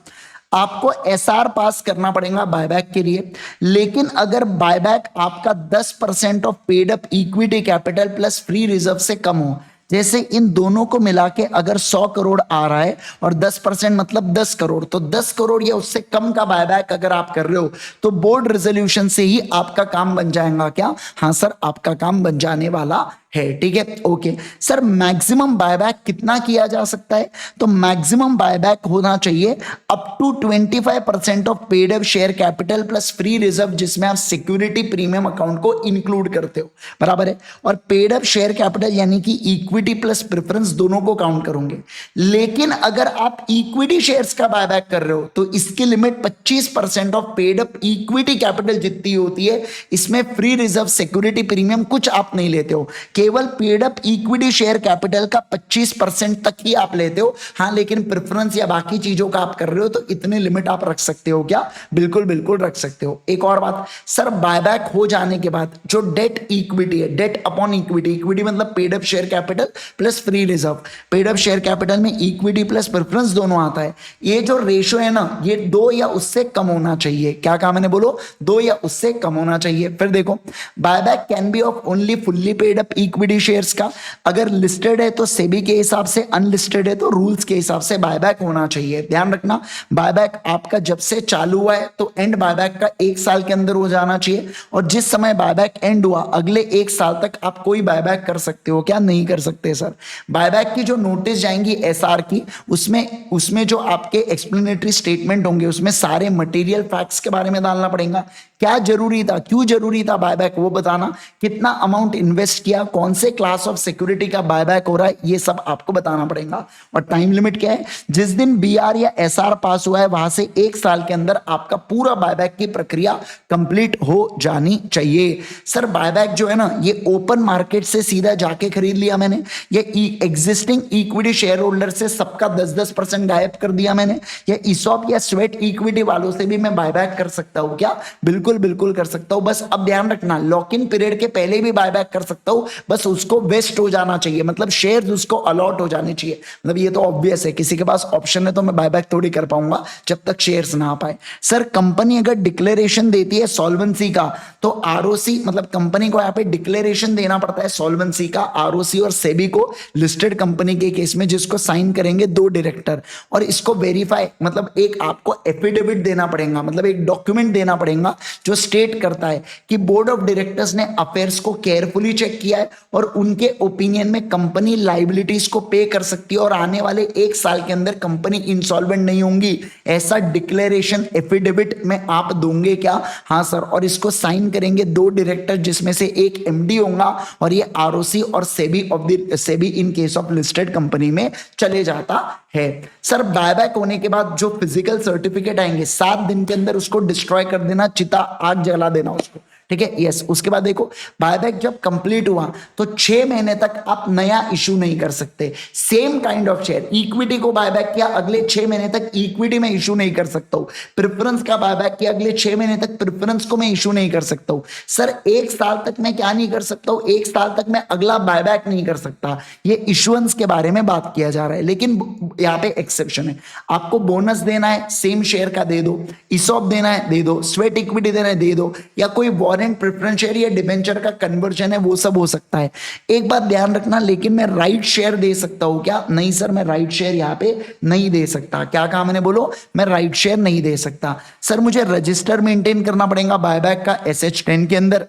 आपको एसआर पास करना पड़ेगा बायबैक के लिए, लेकिन अगर बायबैक आपका 10% of paid up equity capital plus free reserve से कम हो, जैसे इन दोनों को मिला के अगर 100 करोड़ आ रहा है और 10% मतलब 10 करोड़, तो 10 करोड़ या उससे कम का बायबैक अगर आप कर रहे हो तो बोर्ड रेजोल्यूशन से ही आपका काम बन जाएगा क्या, हाँ सर आपका काम बन जाने वाला है, ठीक है, ओके। सर मैक्सिमम बायबैक कितना किया जा सकता है, तो मैक्सिमम बायबैक होना चाहिए up to 25% of paid up share capital plus free reserve, जिसमें आप सिक्योरिटी प्रीमियम अकाउंट को इंक्लूड करते हो, बराबर है, और पेड अप शेयर कैपिटल यानी कि इक्विटी प्लस प्रेफरेंस दोनों को काउंट करोगे। लेकिन अगर आप इक्विटी शेयर्स का बायबैक कर रहे हो तो इसकी limit 25% of paid up equity capital जितनी होती है, इसमें फ्री रिजर्व सिक्योरिटी प्रीमियम कुछ आप नहीं लेते हो, केवल paid up equity share capital का 25% तक ही आप लेते हो। हाँ, लेकिन प्रेफरेंस या बाकी चीजों का आप कर रहे हो तो इतने लिमिट आप रख सकते हो क्या? बिल्कुल बिल्कुल रख सकते हो। एक और बात सर, बायबैक हो जाने के बाद जो डेट इक्विटी है, डेट अपॉन इक्विटी, इक्विटी मतलब paid up share capital plus free reserve, paid up share capital में इक्विटी प्लस प्रेफरेंस दोनों आता है। ये जो रेशो है ना, ये 2 या उससे कम होना चाहिए। क्या कहा मैंने? बोलो, 2 या उससे कम होना चाहिए। फिर देखो, buyback can be of only fully paid up equity shares का, अगर लिस्टेड है तो सेबी के हिसाब से, अनलिस्टेड है तो रूल्स के हिसाब से बायबैक होना चाहिए। ध्यान रखना, बायबैक आपका जब से चालू हुआ है तो एंड बायबैक का 1 साल के अंदर हो जाना चाहिए, और जिस समय बायबैक एंड हुआ अगले 1 साल तक आप कोई बायबैक कर सकते हो क्या? नहीं कर सकते सर। बायबैक की जो नोटिस जाएंगी एसआर की, उसमें जो आपके एक्सप्लेनेटरी स्टेटमेंट होंगे उसमें सारे मटेरियल फैक्ट्स के बारे में डालना पड़ेगा। क्या जरूरी था, क्यों जरूरी था बायबैक, वो बताना, कितना अमाउंट इन्वेस्ट किया, कौन से क्लास ऑफ सिक्योरिटी का बायबैक हो रहा है, ये सब आपको बताना पड़ेगा। और टाइम लिमिट क्या है? जिस दिन बीआर या एसआर पास हुआ है वहां से 1 साल के अंदर आपका पूरा बायबैक की प्रक्रिया कंप्लीट हो जानी चाहिए। सर बायबैक जो है ना, ये ओपन मार्केट से सीधा जाके खरीद लिया मैंने, ये एग्जिस्टिंग इक्विटी शेयर होल्डर से सबका 10-10% गायब कर दिया मैंने, या ईसॉप या स्वेट इक्विटी वालों से भी मैं बायबैक कर सकता हूं क्या? बिल्कुल बिल्कुल कर सकता हूं। बस अब ध्यान रखना, लॉक इन पीरियड के पहले भी बायबैक कर सकता हूं, बस उसको वेस्ट हो जाना चाहिए, मतलब शेयर्स उसको अलॉट हो जाने चाहिए। मतलब ये तो ऑब्वियस है, किसी के पास ऑप्शन है तो मैं बायबैक थोड़ी कर पाऊंगा जब तक शेयर्स ना आ पाए। सर कंपनी अगर डिक्लेरेशन देती है सॉल्वेंसी का, तो आरओसी मतलब कंपनी को यहाँ पे डिक्लेरेशन देना पड़ता है सॉल्वेंसी का, आरओसी और सेबी को, लिस्टेड कंपनी के केस में, जिसको साइन करेंगे 2 डायरेक्टर, और इसको वेरीफाई मतलब एक आपको एफिडेविट देना पड़ेगा, मतलब एक डॉक्यूमेंट देना पड़ेगा जो स्टेट करता है कि बोर्ड ऑफ डायरेक्टर्स ने अफेयर्स को केयरफुली चेक किया है और उनके ओपिनियन में कंपनी लाइबिलिटीज को पे कर सकती है और आने वाले 1 साल के अंदर कंपनी इंसॉल्वेंट नहीं होंगी। ऐसा डिक्लेरेशन एफिडेविट में आप दोगे क्या? हाँ सर, और इसको साइन करेंगे 2 डायरेक्टर जिसमें से एक एमडी होगा, और ये आरओसी और SEBI in case of listed company में चले जाता है। सर बायबैक होने के बाद जो फिजिकल सर्टिफिकेट आएंगे 7 दिन के अंदर उसको डिस्ट्रॉय कर देना, चिता आग जला देना उसको, ठीक है? यस। उसके बाद देखो, बायबैक जब कंप्लीट हुआ तो 6 महीने तक आप नया इशू नहीं कर सकते। Same kind of share, equity को बायबैक किया, अगले 6 महीने तक इक्विटी में इशू नहीं कर सकता हूं। प्रेफरेंस का बायबैक किया, अगले 6 महीने तक प्रेफरेंस को मैं इशू नहीं कर सकता हूं। सर 1 साल तक मैं क्या नहीं कर सकता हूं? 1 साल तक मैं अगला बायबैक नहीं कर सकता। ये इशुएंस के बारे में बात किया जा रहा है, लेकिन यहाँ पे एक्सेप्शन है। आपको बोनस देना है, सेम शेयर का दे दो, ईसॉप देना है दे दो, स्वेट इक्विटी देना है दे दो, या कोई वारंट प्रेफरेंस शेयर या डिबेंचर का कन्वर्जन है, वो सब हो सकता है। एक बात ध्यान रखना, लेकिन मैं राइट शेयर दे सकता हूं क्या? नहीं सर, मैं राइट शेयर यहां पे नहीं दे सकता। क्या कहा मैंने? बोलो, मैं राइट शेयर नहीं दे सकता। सर मुझे रजिस्टर मेंटेन करना पड़ेगा बायबैक का SH10 के अंदर।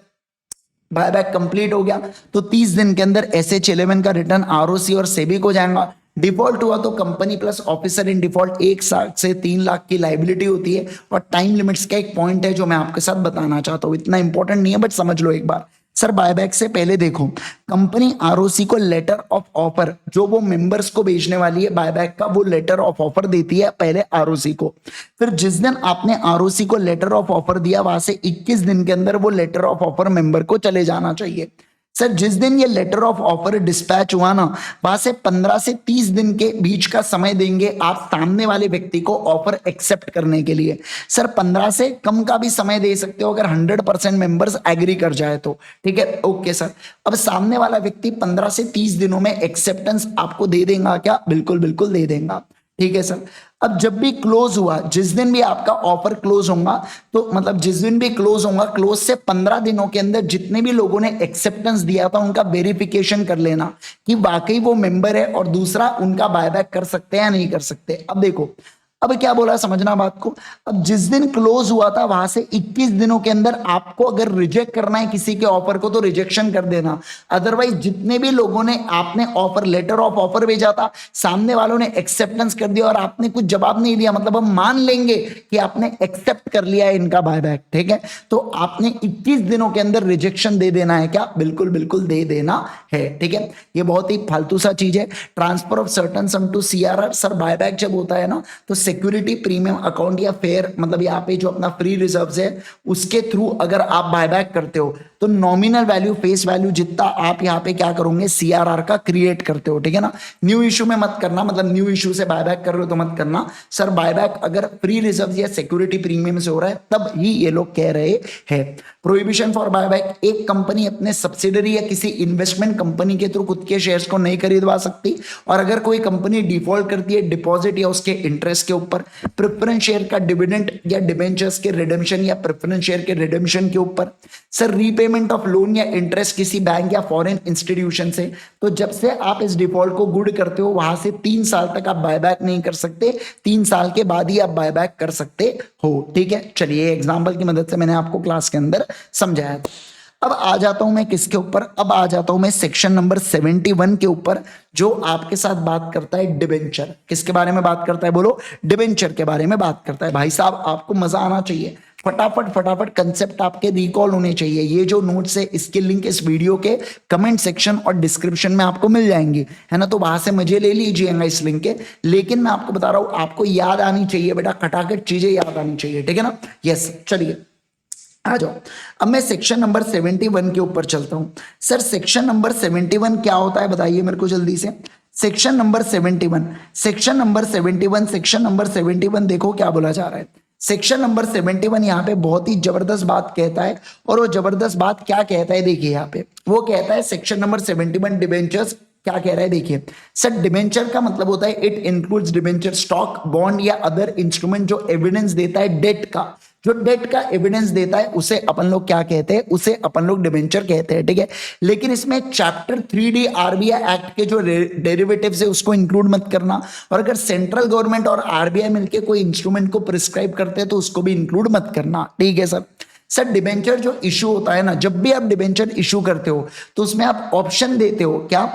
बायबैक कंप्लीट हो गया तो 30 दिन के अंदर SH11 का रिटर्न आरओसी और सेबी को जाएगा। डिफॉल्ट हुआ तो company plus officer in default 1 साल से 3 लाख की लाइबिलिटी होती है। और टाइम लिमिट्स का एक पॉइंट है जो मैं आपके साथ बताना चाहता हूं, इतना इंपॉर्टेंट नहीं है बट समझ लो एक बार। सर बायबैक से पहले देखो, कंपनी आरओसी को लेटर ऑफ ऑफर, जो वो मेंबर्स को भेजने वाली है बायबैक का, वो लेटर ऑफ ऑफर देती है पहले आरओसी को। फिर जिस दिन आपने आरओसी को लेटर ऑफ ऑफर दिया वहां से 21 दिन के अंदर वो लेटर ऑफ ऑफर मेंबर को चले जाना चाहिए। सर जिस दिन ये लेटर ऑफ ऑफर डिस्पैच हुआ ना, वहां से 15 से 30 दिन के बीच का समय देंगे आप सामने वाले व्यक्ति को ऑफर एक्सेप्ट करने के लिए। सर 15 से कम का भी समय दे सकते हो अगर 100% मेंबर्स एग्री कर जाए तो, ठीक है? Okay sir. अब सामने वाला व्यक्ति 15 से 30 दिनों में एक्सेप्टेंस आपको दे देगा क्या? बिल्कुल बिल्कुल दे देगा, ठीक है सर। अब जब भी क्लोज हुआ, जिस दिन भी आपका ऑफर क्लोज होगा, तो मतलब जिस दिन भी क्लोज होगा, क्लोज से 15 दिनों के अंदर जितने भी लोगों ने एक्सेप्टेंस दिया था उनका वेरिफिकेशन कर लेना कि वाकई वो मेंबर है, और दूसरा उनका बायबैक कर सकते हैं या नहीं कर सकते। अब देखो, अब क्या बोला समझना बात को। अब जिस दिन क्लोज हुआ था वहां से 21 दिनों के अंदर आपको अगर रिजेक्ट करना है किसी के ऑफर को तो रिजेक्शन कर देना। अदरवाइज जितने भी लोगों ने आपने ऑफर लेटर ऑफ ऑफर भेजा था, सामने वालों ने एक्सेप्टेंस कर दिया और आपने कुछ जवाब नहीं दिया, मतलब हम मान लेंगे कि आपने एक्सेप्ट कर लिया है इनका बायबैक, ठीक है? तो आपने 21 दिनों के अंदर रिजेक्शन दे देना है क्या? बिल्कुल बिल्कुल दे देना है, ठीक है? ये बहुत ही फालतू सा चीज है, transfer of certain sum to CRR. Sir buyback जब होता है ना तो सिक्योरिटी प्रीमियम अकाउंट या फेयर मतलब यहाँ पे जो अपना फ्री रिजर्व्स है उसके थ्रू अगर आप बायबैक करते हो तो नॉमिनल वैल्यू फेस वैल्यू जितना आप यहाँ पे क्या करोगे सीआरआर का क्रिएट करते हो, ठीक है ना। न्यू इशू में मत करना, मतलब न्यू इशू से बायबैक कर रहे हो तो मत करना सर। बायबैक अगर फ्री रिजर्व या सिक्योरिटी प्रीमियम से हो रहा है तब ही ये लोग कह रहे हैं। प्रोहिबिशन फॉर बायबैक, एक कंपनी अपने सब्सिडरी या किसी इन्वेस्टमेंट कंपनी के थ्रू खुद के शेयर्स को नहीं खरीदवा सकती, और अगर कोई कंपनी डिफॉल्ट करती है डिपॉजिट या उसके इंटरेस्ट के ऊपर, प्रेफरेंस शेयर का डिविडेंड या डिबेंचर्स के रिडेम्पशन या प्रेफरेंस शेयर के रिडेम्पशन के ऊपर, सर रीपेमेंट ऑफ लोन या इंटरेस्ट किसी बैंक या फॉरेन इंस्टीट्यूशन से, तो जब से आप इस डिफॉल्ट को गुड करते हो वहां से 3 साल तक आप बायबैक नहीं कर सकते, 3 साल के बाद ही आप बायबैक कर सकते हो, ठीक है। चलिए एग्जांपल की मदद से मैंने आपको क्लास के अंदर समझाया था। अब आ जाता हूं मैं किसके ऊपर, अब आ जाता हूं मैं सेक्शन नंबर 71 के ऊपर, जो आपके साथ बात करता है डिबेंचर। किसके बारे में बात करता है बोलो, डिबेंचर के बारे में बात करता है। भाई साहब आपको मजा आना चाहिए, फटाफट फटाफट कंसेप्ट आपके रिकॉल होने चाहिए। ये जो नोट्स है इसके लिंक इस वीडियो के कमेंट सेक्शन और डिस्क्रिप्शन में आपको मिल जाएंगी, है ना, तो वहां से मजे ले लीजिएगा इस लिंक के। लेकिन मैं आपको बता रहा हूं आपको याद आनी चाहिए बेटा, खटाखट चीजें याद आनी चाहिए, ठीक है ना। यस चलिए आ जाओ। अब मैं सेक्शन नंबर 71 के ऊपर चलता हूं। सर सेक्शन नंबर 71 क्या होता है बताइए मेरे को जल्दी से। Section number 71, section number 71, section number 71 देखो क्या बोला जा रहा है। सेक्शन नंबर 71 यहाँ पे बहुत ही जबरदस्त बात कहता है, और वो जबरदस्त बात क्या कहता है देखिए यहाँ पे, वो कहता है सेक्शन नंबर 71 डिबेंचर्स क्या कह रहा है देखिए। सर डिबेंचर का मतलब होता है it includes debenture stock bond या अदर इंस्ट्रूमेंट जो एविडेंस देता है डेट का, जो डेट का एविडेंस देता है उसे अपन लोग क्या कहते हैं, उसे अपन लोग डिबेंचर कहते हैं, ठीक है। लेकिन इसमें चैप्टर 3D आरबीआई एक्ट के जो डेरिवेटिव्स है उसको इंक्लूड मत करना, और अगर सेंट्रल गवर्नमेंट और आरबीआई मिलकर कोई इंस्ट्रूमेंट को प्रिस्क्राइब करते हैं तो उसको भी इंक्लूड मत करना, ठीक है सर। सर डिबेंचर जो इशू होता है ना, जब भी आप डिबेंचर इशू करते हो तो उसमें आप ऑप्शन देते हो क्या,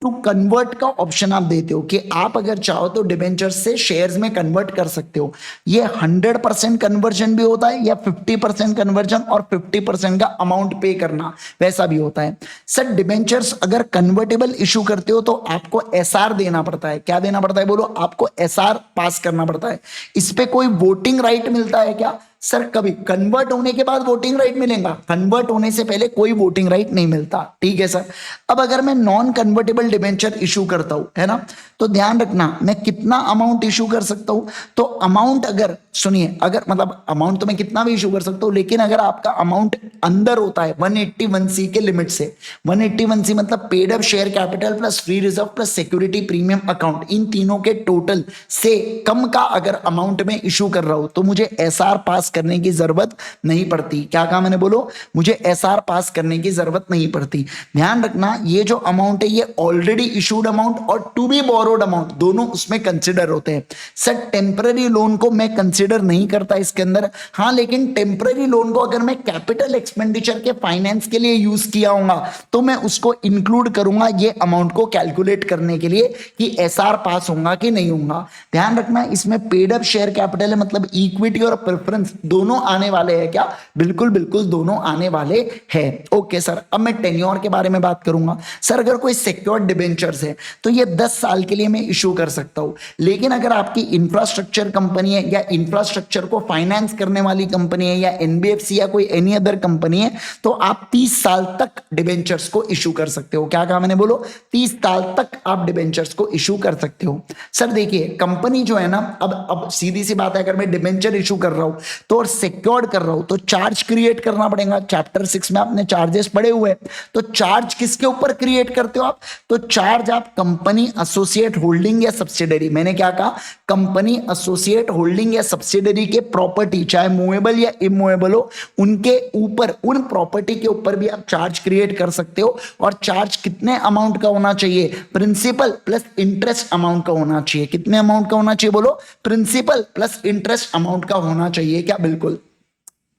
टू कन्वर्ट का ऑप्शन आप देते हो कि आप अगर चाहो तो डिबेंचर से शेयर्स में कन्वर्ट कर सकते हो। ये 100% कन्वर्जन भी होता है या 50% कन्वर्जन और 50% का अमाउंट पे करना वैसा भी होता है। सर डिबेंचर्स अगर कन्वर्टेबल इशू करते हो तो आपको एसआर देना पड़ता है। क्या देना पड़ता है बोलो, आपको एसआर पास करना पड़ता है। इस पे कोई वोटिंग राइट मिलता है क्या, सर कभी कन्वर्ट होने के बाद वोटिंग राइट मिलेगा, कन्वर्ट होने से पहले कोई वोटिंग राइट नहीं मिलता, ठीक है सर। अब अगर मैं नॉन कन्वर्टेबल डिबेंचर इशू करता हूं, है ना, तो ध्यान रखना मैं कितना अमाउंट इशू कर सकता हूं। तो अमाउंट अगर सुनिए, अगर मतलब अमाउंट तो मैं कितना भी इशू कर सकता हूं, लेकिन अगर आपका अमाउंट अंदर होता है 181C के लिमिट से, 181C मतलब paid up share capital plus free reserve plus security premium account, इन तीनों के टोटल से कम का अगर अमाउंट में इशू कर रहा हूं तो मुझे एसआर पास करने की जरूरत नहीं पड़ती। क्या कहा मैंने बोलो, मुझे एसआर पास करने की जरूरत नहीं पड़ती। ध्यान रखना ये जो अमाउंट है ये ऑलरेडी इशूड अमाउंट और टू बी बोरोड अमाउंट दोनों उसमें कंसिडर होते हैं। सर टेम्पररी लोन को मैं कंसिडर नहीं करता इसके अंदर, हाँ लेकिन टेम्पररी लोन को अगर मैं कैपिटल एक्सपेंडिचर के फाइनेंस के लिए यूज किया होगा तो मैं उसको इंक्लूड करूंगा ये अमाउंट को कैलकुलेट करने के लिए कि एसआर पास होगा कि नहीं होगा। ध्यान रखना इसमें पेड अप शेयर कैपिटल है मतलब इक्विटी और प्रेफरेंस दोनों आने वाले हैं क्या, बिल्कुल बिल्कुल दोनों आने वाले हैं। ओके सर, अब मैं टेन्योर के बारे में बात करूंगा। सर अगर कोई सिक्योर्ड डिबेंचर्स है तो ये 10 साल के लिए मैं इशू कर सकता हूं, लेकिन अगर आपकी इंफ्रास्ट्रक्चर कंपनी है या इंफ्रास्ट्रक्चर को फाइनेंस करने वाली कंपनी है या एनबीएफसी या कोई एनी अदर कंपनी है तो आप 30 साल तक डिबेंचर्स को इशू कर सकते हो। क्या कहा मैंने बोलो, 30 साल तक आप डिबेंचर्स को इशू कर सकते हो। सर देखिए कंपनी जो है ना, अब सीधी सी बात है, अगर मैं डिबेंचर इशू कर रहा हूं तो और सिक्योर्ड कर रहा हूं तो चार्ज क्रिएट करना पड़ेगा। चैप्टर 6 में आपने चार्जेस पढ़े हुए हैं, तो चार्ज किसके ऊपर क्रिएट करते हो आप, तो चार्ज आप कंपनी एसोसिएट होल्डिंग या सब्सिडरी, मैंने क्या कहा, कंपनी एसोसिएट होल्डिंग या सब्सिडरी के प्रॉपर्टी चाहे मूवेबल या इमूवेबल हो उनके ऊपर, उन प्रॉपर्टी के ऊपर भी आप चार्ज क्रिएट कर सकते हो। और चार्ज कितने अमाउंट का होना चाहिए, प्रिंसिपल प्लस इंटरेस्ट अमाउंट का होना चाहिए। कितने अमाउंट का होना चाहिए बोलो, प्रिंसिपल प्लस इंटरेस्ट अमाउंट का होना चाहिए क्या, बिल्कुल।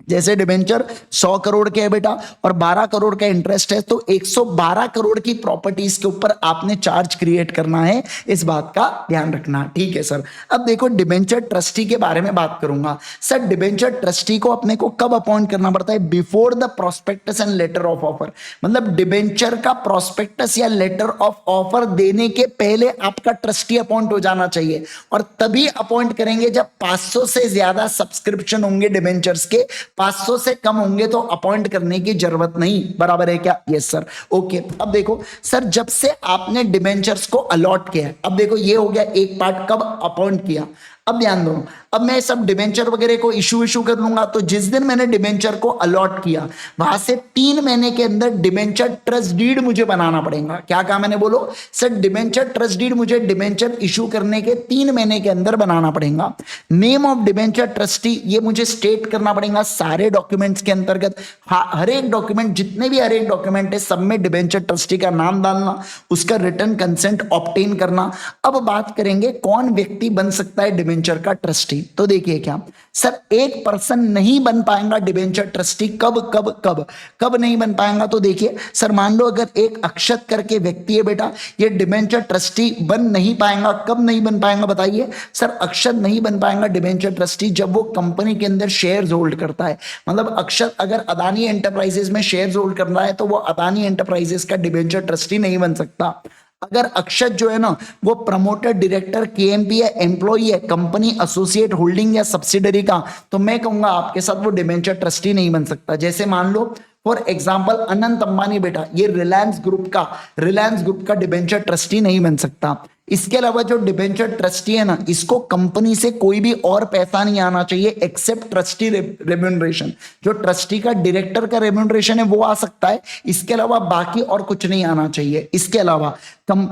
जैसे डिबेंचर 100 करोड़ के है बेटा और 12 करोड़ का इंटरेस्ट है, तो 112 करोड़ की प्रॉपर्टीज के ऊपर आपने चार्ज क्रिएट करना है, इस बात का ध्यान रखना। ठीक है सर। अब देखो डिबेंचर ट्रस्टी के बारे में बात करूंगा। सर डिबेंचर ट्रस्टी को अपने को कब अपॉइंट करना पड़ता है? Before the prospectus and later of offer. मतलब डिबेंचर का प्रोस्पेक्टस या लेटर ऑफ ऑफर देने के पहले आपका ट्रस्टी अपॉइंट हो जाना चाहिए, और तभी अपॉइंट करेंगे जब 500 से ज्यादा सब्सक्रिप्शन होंगे डिबेंचर्स के। 500 से कम होंगे तो अपॉइंट करने की जरूरत नहीं। बराबर है क्या? Yes sir. ओके। अब देखो सर, जब से आपने डिबेंचर्स को अलॉट किया है, अब देखो ये हो गया एक पार्ट, कब अपॉइंट किया। अब ध्यान दो, अब मैं सब डिबेंचर वगैरह को इशू कर लूंगा, तो जिस दिन मैंने डिबेंचर को अलॉट किया वहां से 3 महीने के अंदर डिबेंचर ट्रस्ट डीड मुझे बनाना पड़ेगा। क्या कहा मैंने? बोलो सर। डिबेंचर ट्रस्ट डीड मुझे डिबेंचर इशू करने के 3 महीने के अंदर बनाना पड़ेगा। नेम ऑफ डिबेंचर ट्रस्टी ये मुझे स्टेट करना पड़ेगा सारे डॉक्यूमेंट्स के अंतर्गत। हर एक डॉक्यूमेंट, जितने भी हर एक डॉक्यूमेंट है सब में डिबेंचर ट्रस्टी का नाम डालना, उसका रिटर्न कंसेंट ऑब्टेन करना। अब बात करेंगे कौन व्यक्ति बन सकता है डिबेंचर का ट्रस्टी। तो देखिए क्या सर, एक पर्सन नहीं बन पाएगा डिबेंचर ट्रस्टी। कब कब कब कब नहीं बन पाएगा? तो देखिए सर, मान लो अगर एक अक्षत करके व्यक्ति है बेटा, ये डिबेंचर ट्रस्टी बन नहीं पाएगा। कब नहीं बन पाएगा बताइए? सर अक्षत नहीं बन पाएगा डिबेंचर ट्रस्टी जब वो कंपनी के अंदर शेयर्स होल्ड करता है। मतलब अक्षत अगर अदानी एंटरप्राइजेस में शेयर्स होल्ड कर रहा है तो वो अदानी एंटरप्राइजेस का डिबेंचर ट्रस्टी नहीं बन सकता। अगर अक्षत जो है ना वो प्रमोटर, डायरेक्टर, केएमपी है, एम्प्लॉई है, कंपनी, एसोसिएट, होल्डिंग या सब्सिडरी का, तो मैं कहूंगा आपके साथ वो डिबेंचर ट्रस्टी नहीं बन सकता। जैसे मान लो फॉर एग्जाम्पल अनंत अंबानी बेटा, ये रिलायंस ग्रुप का डिबेंचर ट्रस्टी नहीं बन सकता। इसके अलावा जो डिबेंचर ट्रस्टी है ना, इसको कंपनी से कोई भी और पैसा नहीं आना चाहिए एक्सेप्ट ट्रस्टी रेम्यूनरेशन। जो ट्रस्टी का, डायरेक्टर का रेम्यूनरेशन है वो आ सकता है, इसके अलावा बाकी और कुछ नहीं आना चाहिए। इसके अलावा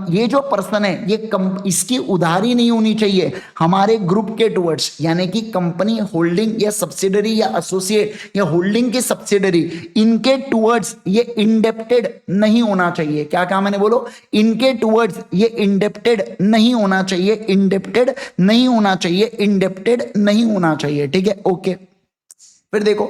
ये जो पर्सन है ये इसकी उधारी नहीं होनी चाहिए हमारे ग्रुप के टुवर्ड्स, यानी कि कंपनी, होल्डिंग या सब्सिडरी या एसोसिएट या होल्डिंग की सब्सिडरी, इनके टुवर्ड्स ये इंडेप्टेड नहीं होना चाहिए। क्या कहा मैंने? बोलो इनके टुवर्ड्स ये इंडेप्टेड नहीं होना चाहिए, इंडेप्टेड नहीं होना चाहिए, इंडेप्टेड नहीं होना चाहिए। ठीक है, ओके। फिर देखो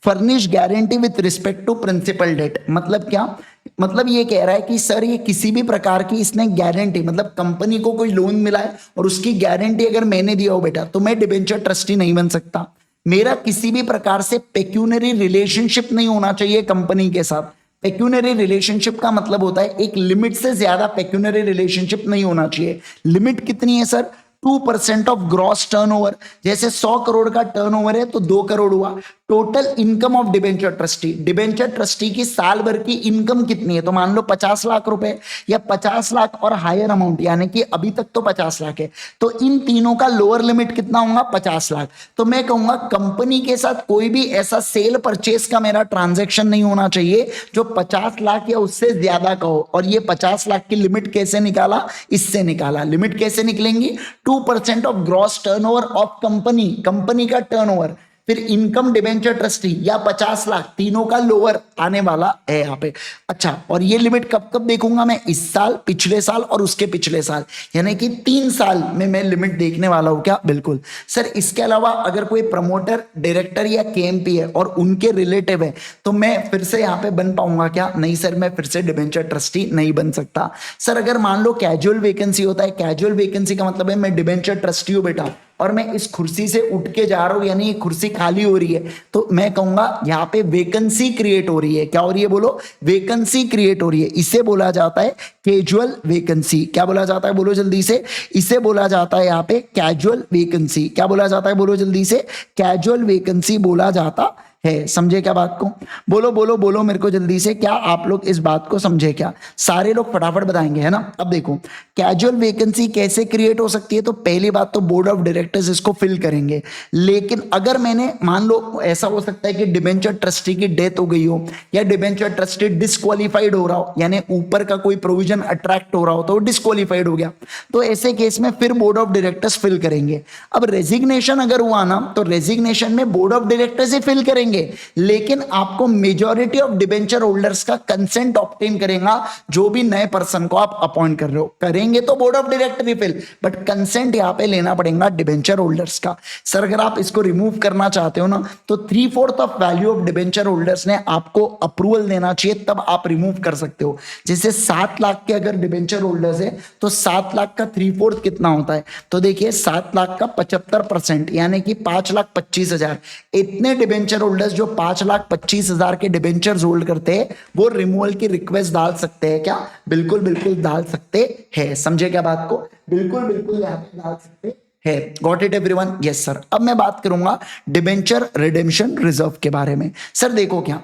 furnish guarantee with respect to principal debt. मतलब क्या? मतलब ये कह रहा है कि सर ये किसी भी प्रकार की इसने गारंटी, मतलब कंपनी को कोई लोन मिला है और उसकी गारंटी अगर मैंने दिया हो बेटा, तो मैं डिबेंचर ट्रस्टी नहीं बन सकता। मेरा किसी भी प्रकार से पेक्यूनरी रिलेशनशिप नहीं होना चाहिए कंपनी के साथ। पेक्यूनरी रिलेशनशिप का मतलब होता है एक लिमिट से ज्यादा पेक्यूनरी रिलेशनशिप नहीं होना चाहिए। लिमिट कितनी है सर? 2% of gross turnover. जैसे 100 करोड़ का टर्नओवर है तो 2 करोड़ हुआ। Total income of debenture trustee की साल भर की इनकम कितनी है? तो मान लो 50 लाख रुपए या 50 लाख और हायर अमाउंट, यानी कि अभी तक तो 50 लाख है, तो इन तीनों का लोअर लिमिट कितना होगा? 50 लाख। तो मैं कहूंगा कंपनी के साथ कोई भी ऐसा सेल परचेस का मेरा ट्रांजैक्शन नहीं होना चाहिए जो 50 लाख या उससे ज्यादा का हो। और ये 50 लाख की लिमिट कैसे निकाला? इससे निकाला। लिमिट कैसे निकलेंगी? 2% of gross turnover of company का टर्नओवर, फिर इनकम डिबेंचर ट्रस्टी या 50 लाख, तीनों का लोअर आने वाला है यहाँ पे। अच्छा, और ये लिमिट कब कब देखूंगा मैं? इस साल, पिछले साल और उसके पिछले साल, यानी कि 3 साल में मैं लिमिट देखने वाला हूं। क्या? बिल्कुल सर। इसके अलावा अगर कोई प्रमोटर, डायरेक्टर या केएमपी है और उनके रिलेटिव है तो मैं फिर से यहाँ पे बन पाऊंगा क्या? नहीं सर, मैं फिर से डिबेंचर ट्रस्टी नहीं बन सकता। सर अगर मान लो कैजुअल वैकेंसी होता है, कैजुअल वैकेंसी का मतलब है मैं डिबेंचर ट्रस्टी हूं बेटा और मैं इस कुर्सी से उठ के जा रहा हूं, यानी ये कुर्सी खाली हो रही है, तो मैं कहूंगा यहाँ पे वैकेंसी क्रिएट हो रही है। क्या हो रही है? बोलो वैकेंसी क्रिएट हो रही है। इसे बोला जाता है कैजुअल वैकेंसी। क्या बोला जाता है? बोलो जल्दी से। इसे बोला जाता है यहाँ पे कैजुअल वैकेंसी। क्या बोला जाता है? बोलो जल्दी से। कैजुअल वैकेंसी बोला जाता है। समझे क्या बात को? बोलो बोलो बोलो मेरे को जल्दी से। क्या आप लोग इस बात को समझे क्या? सारे लोग फटाफट बताएंगे, है ना? अब देखो कैजुअल वैकेंसी कैसे क्रिएट हो सकती है। तो पहली बात तो बोर्ड ऑफ डायरेक्टर्स इसको फिल करेंगे, लेकिन अगर मैंने मान लो ऐसा हो सकता है कि डिबेंचर ट्रस्टी की डेथ हो गई हो या डिबेंचर ट्रस्टी डिस्क्वालीफाइड हो रहा हो, यानी ऊपर का कोई प्रोविजन अट्रैक्ट हो रहा हो तो डिस्क्वालीफाइड हो गया, तो ऐसे केस में फिर बोर्ड ऑफ डायरेक्टर्स फिल करेंगे। अब रेजिग्नेशन अगर हुआ ना तो रेजिग्नेशन में बोर्ड ऑफ डायरेक्टर्स ही फिल करेंगे। करेंगे, लेकिन आपको मेजॉरिटी ऑफ डिबेंचर होल्डर्स का कंसेंट ऑब्टेन करेगा जो भी नए पर्सन को आप अपॉइंट कर रहे हो। करेंगे तो बोर्ड ऑफ डायरेक्टर ही फिल, बट कंसेंट यहां पे लेना पड़ेगा डिबेंचर होल्डर्स का। सर अगर आप इसको रिमूव करना चाहते हो ना तो 3/4 of value of debenture holders ने आपको अप्रूवल देना चाहिए, तब आप रिमूव कर सकते हो। जैसे 7 लाख के अगर डिबेंचर होल्डर्स है तो 7 लाख का 3/4 कितना होता है, तो देखिए 7 लाख का 75% यानी कि 5,25,000। इतने डिबेंचर होल्डर्स जो 5,25,000 के डिबेंचर्स होल्ड करते हैं वो रिमूवल की रिक्वेस्ट डाल सकते हैं क्या? बिल्कुल बिल्कुल डाल सकते हैं। समझे क्या बात को? बिल्कुल बिल्कुल यहां पे डाल सकते है। Got it everyone? Yes sir. अब मैं बात करूंगा डिबेंचर रिडेम्पशन रिजर्व के बारे में। सर देखो क्या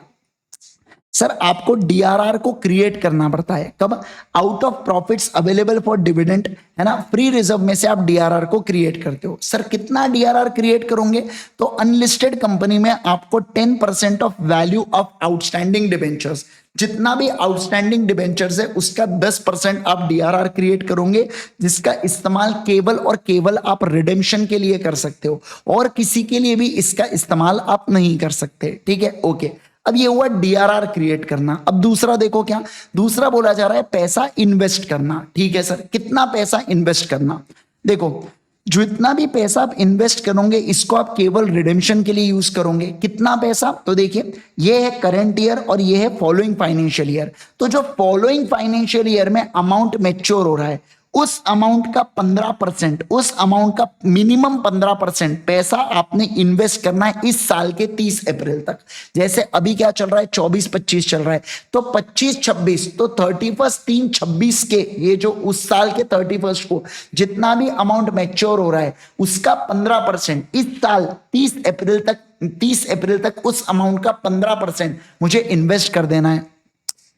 सर, आपको डीआरआर को क्रिएट करना पड़ता है कब? Out of profits available for dividend, है ना, फ्री रिजर्व में से आप डीआरआर को क्रिएट करते हो। सर कितना डीआरआर क्रिएट करोगे? तो अनलिस्टेड कंपनी में आपको 10% of value of outstanding debentures, जितना भी आउटस्टैंडिंग डिबेंचर्स है उसका 10% आप डीआरआर क्रिएट करोगे, जिसका इस्तेमाल केवल और केवल आप रिडेम्पशन के लिए कर सकते हो और किसी के लिए भी इसका इस्तेमाल आप नहीं कर सकते। ठीक है, ओके। अब ये हुआ डीआरआर क्रिएट करना। अब दूसरा देखो क्या, दूसरा बोला जा रहा है पैसा इन्वेस्ट करना। ठीक है सर, कितना पैसा इन्वेस्ट करना? देखो जितना भी पैसा आप इन्वेस्ट करोगे इसको आप केवल रिडेम्पशन के लिए यूज करोगे। कितना पैसा? तो देखिए ये है करंट ईयर और ये है फॉलोइंग फाइनेंशियल ईयर। तो जो फॉलोइंग फाइनेंशियल ईयर में अमाउंट मैच्योर हो रहा है उस अमाउंट का 15%, उस अमाउंट का मिनिमम 15% पैसा आपने इन्वेस्ट करना है इस साल के 30 अप्रैल तक। जैसे अभी क्या चल रहा है, 24-25 चल रहा है, तो 25-26 तो 31-3-26 के ये जो उस साल के 31 को जितना भी अमाउंट मैच्योर हो रहा है उसका 15% इस साल 30 अप्रैल तक उस अमाउंट का 15% मुझे इन्वेस्ट कर देना है।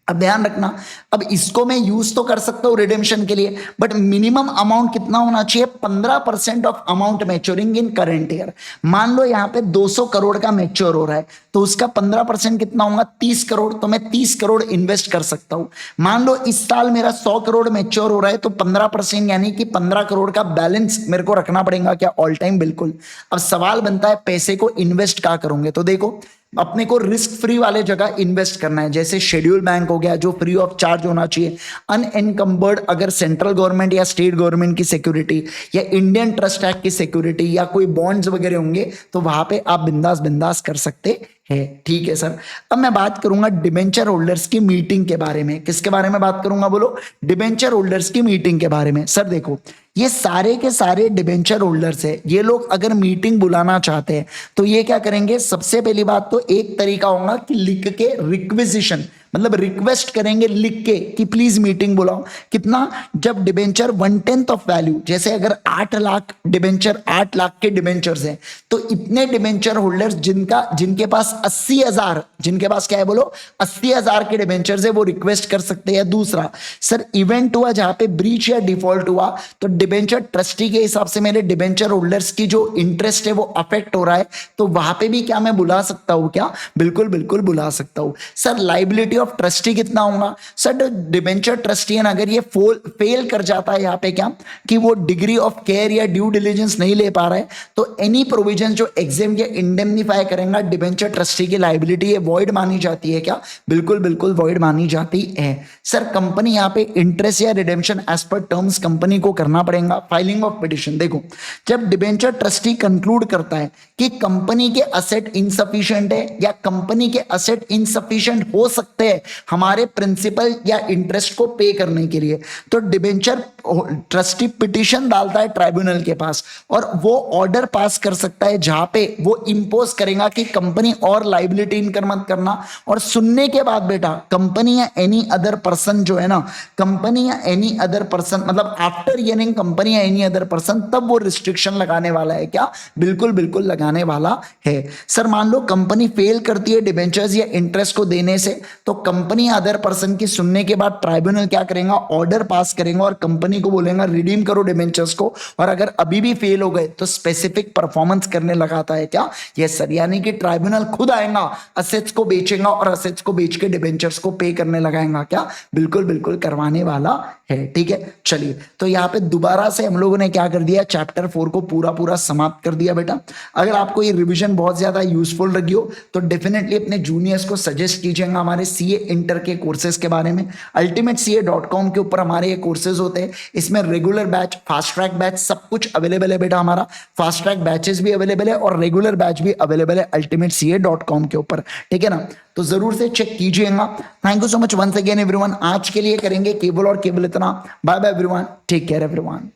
अब ध्यान रखना, अब इसको मैं यूज तो कर सकता हूं रिडेम्पशन के लिए, बट मिनिमम अमाउंट कितना होना चाहिए? 15% of amount maturing in current year. मान लो यहां पे 200 करोड़ का मैच्योर हो रहा है तो उसका 15% कितना होगा? 30 करोड़। तो मैं 30 करोड़ इन्वेस्ट कर सकता हूं। मान लो इस साल मेरा 100 करोड़ मैच्योर हो रहा है तो 15% यानी कि 15 करोड़ का बैलेंस मेरे को रखना पड़ेगा क्या? ऑल टाइम बिल्कुल। अब सवाल बनता है पैसे को इन्वेस्ट कहां करोगे? तो देखो अपने को रिस्क फ्री वाले जगह इन्वेस्ट करना है, जैसे शेड्यूल बैंक हो गया जो फ्री ऑफ चार्ज होना चाहिए, अनएनकम्बर्ड अगर सेंट्रल गवर्नमेंट या स्टेट गवर्नमेंट की सिक्योरिटी या इंडियन ट्रस्ट एक्ट की सिक्योरिटी या कोई बॉन्ड्स वगैरह होंगे तो वहां पे आप बिंदास बिंदास कर सकते है। ठीक है सर। अब मैं बात करूंगा डिबेंचर होल्डर्स की मीटिंग के बारे में। किसके बारे में बात करूंगा? बोलो, डिबेंचर होल्डर्स की मीटिंग के बारे में। सर देखो ये सारे के सारे डिबेंचर होल्डर्स है, ये लोग अगर मीटिंग बुलाना चाहते हैं तो ये क्या करेंगे? सबसे पहली बात तो एक तरीका होगा कि लिख के रिक्विजिशन, मतलब रिक्वेस्ट करेंगे लिख के कि प्लीज मीटिंग बुलाओ। कितना? जब डिबेंचर 1/10 ऑफ वैल्यू, जैसे अगर 8 लाख डिबेंचर, 8 लाख के डिबेंचर्स हैं तो इतने डिबेंचर होल्डर्स जिनके पास 80,000, जिनके पास क्या है बोलो, 80,000 के डिबेंचर्स है वो रिक्वेस्ट कर सकते हैं। दूसरा सर इवेंट हुआ जहां पे ब्रीच या डिफॉल्ट हुआ तो डिबेंचर ट्रस्टी के हिसाब से मेरे डिबेंचर होल्डर्स की जो इंटरेस्ट है वो अफेक्ट हो रहा है तो वहां पे भी क्या मैं बुला सकता हूं क्या? बिल्कुल बिल्कुल बुला सकता हूं। सर लाइबिलिटी ऑफ ट्रस्टी कितना होगा? सर डिबेंचर ट्रस्टी अगर ये फेल कर जाता है यहाँ पे क्या कि वो डिग्री ऑफ केयर या ड्यू डिलिजेंस नहीं ले पा रहा है तो एनी प्रोविजन जो एग्जाम या इंडेमनीफाई करेगा डिबेंचर ट्रस्टी की लाइबिलिटी ये वॉइड मानी जाती है क्या? बिल्कुल बिल्कुल वॉइड मानी जाती है। सर कंपनी यहाँ पे इंटरेस्ट या redemption as per terms company को करना पड़ेगा। फाइलिंग ऑफ पिटिशन, देखो जब डिबेंचर ट्रस्टी कंक्लूड करता है कि कंपनी के असेट इनसफिशिएंट है या कंपनी के असेट इनसफिशिएंट हो सकते हैं हमारे प्रिंसिपल या इंटरेस्ट को पे करने के लिए, तो डिबेंचर ट्रस्टी पिटीशन डालता है ट्राइब्यूनल के पास और वो ऑर्डर पास कर सकता है जहां पे वो इंपोज करेगा कि कंपनी और लाइबिलिटी इनकर मत करना। और सुनने के बाद बेटा कंपनी या एनी अदर पर्सन जो है ना, कंपनी या एनी अदर पर्सन मतलब आफ्टर हियरिंग कंपनी या एनी अदर पर्सन, तब वो रिस्ट्रिक्शन लगाने वाला है क्या? बिल्कुल बिल्कुल लगाने वाला है। सर मान लो कंपनी फेल करती है डिबेंचर्स या इंटरेस्ट को देने से तो कंपनी अदर पर्सन की सुनने के बाद ट्राइब्यूनल क्या करेगा, ऑर्डर पास करेगा और कंपनी को बोलेगा रिडीम करो डिबेंचर्स को, और अगर अभी भी फेल हो गए तो स्पेसिफिक परफॉर्मेंस करने लगाता है क्या, यस सर, यानी कि ट्राइब्यूनल खुद आएगा, असेट्स को बेचेगा और असेट्स को बेच के डिबेंचर्स को पे करने लगाएगा क्या, बिल्कुल बिल्कुल करवाने वाला है। ठीक है, चलिए तो यहाँ पे दोबारा से हम लोगों ने क्या कर दिया, चैप्टर 4 को पूरा पूरा समाप्त कर दिया बेटा। अगर आपको ये रिवीजन बहुत ज्यादा यूजफुल लगी हो तो डेफिनेटली अपने जूनियर्स को सजेस्ट कीजिएगा हमारे सीए इंटर के कोर्सेज के बारे में। ultimatece.com के ऊपर हमारे ये कोर्सेज होते हैं, इसमें regular batch, fast track batch सब कुछ अवेलेबल है बेटा। हमारा फास्ट ट्रैक बैचेस भी अवेलेबल है और रेगुलर बैच भी अवेलेबल है ultimatece.com के ऊपर, ठीक है ना, तो जरूर से चेक कीजिएगा। Thank you so much once again everyone. आज के लिए करेंगे केवल और केवल इतना। Bye bye everyone, take care everyone.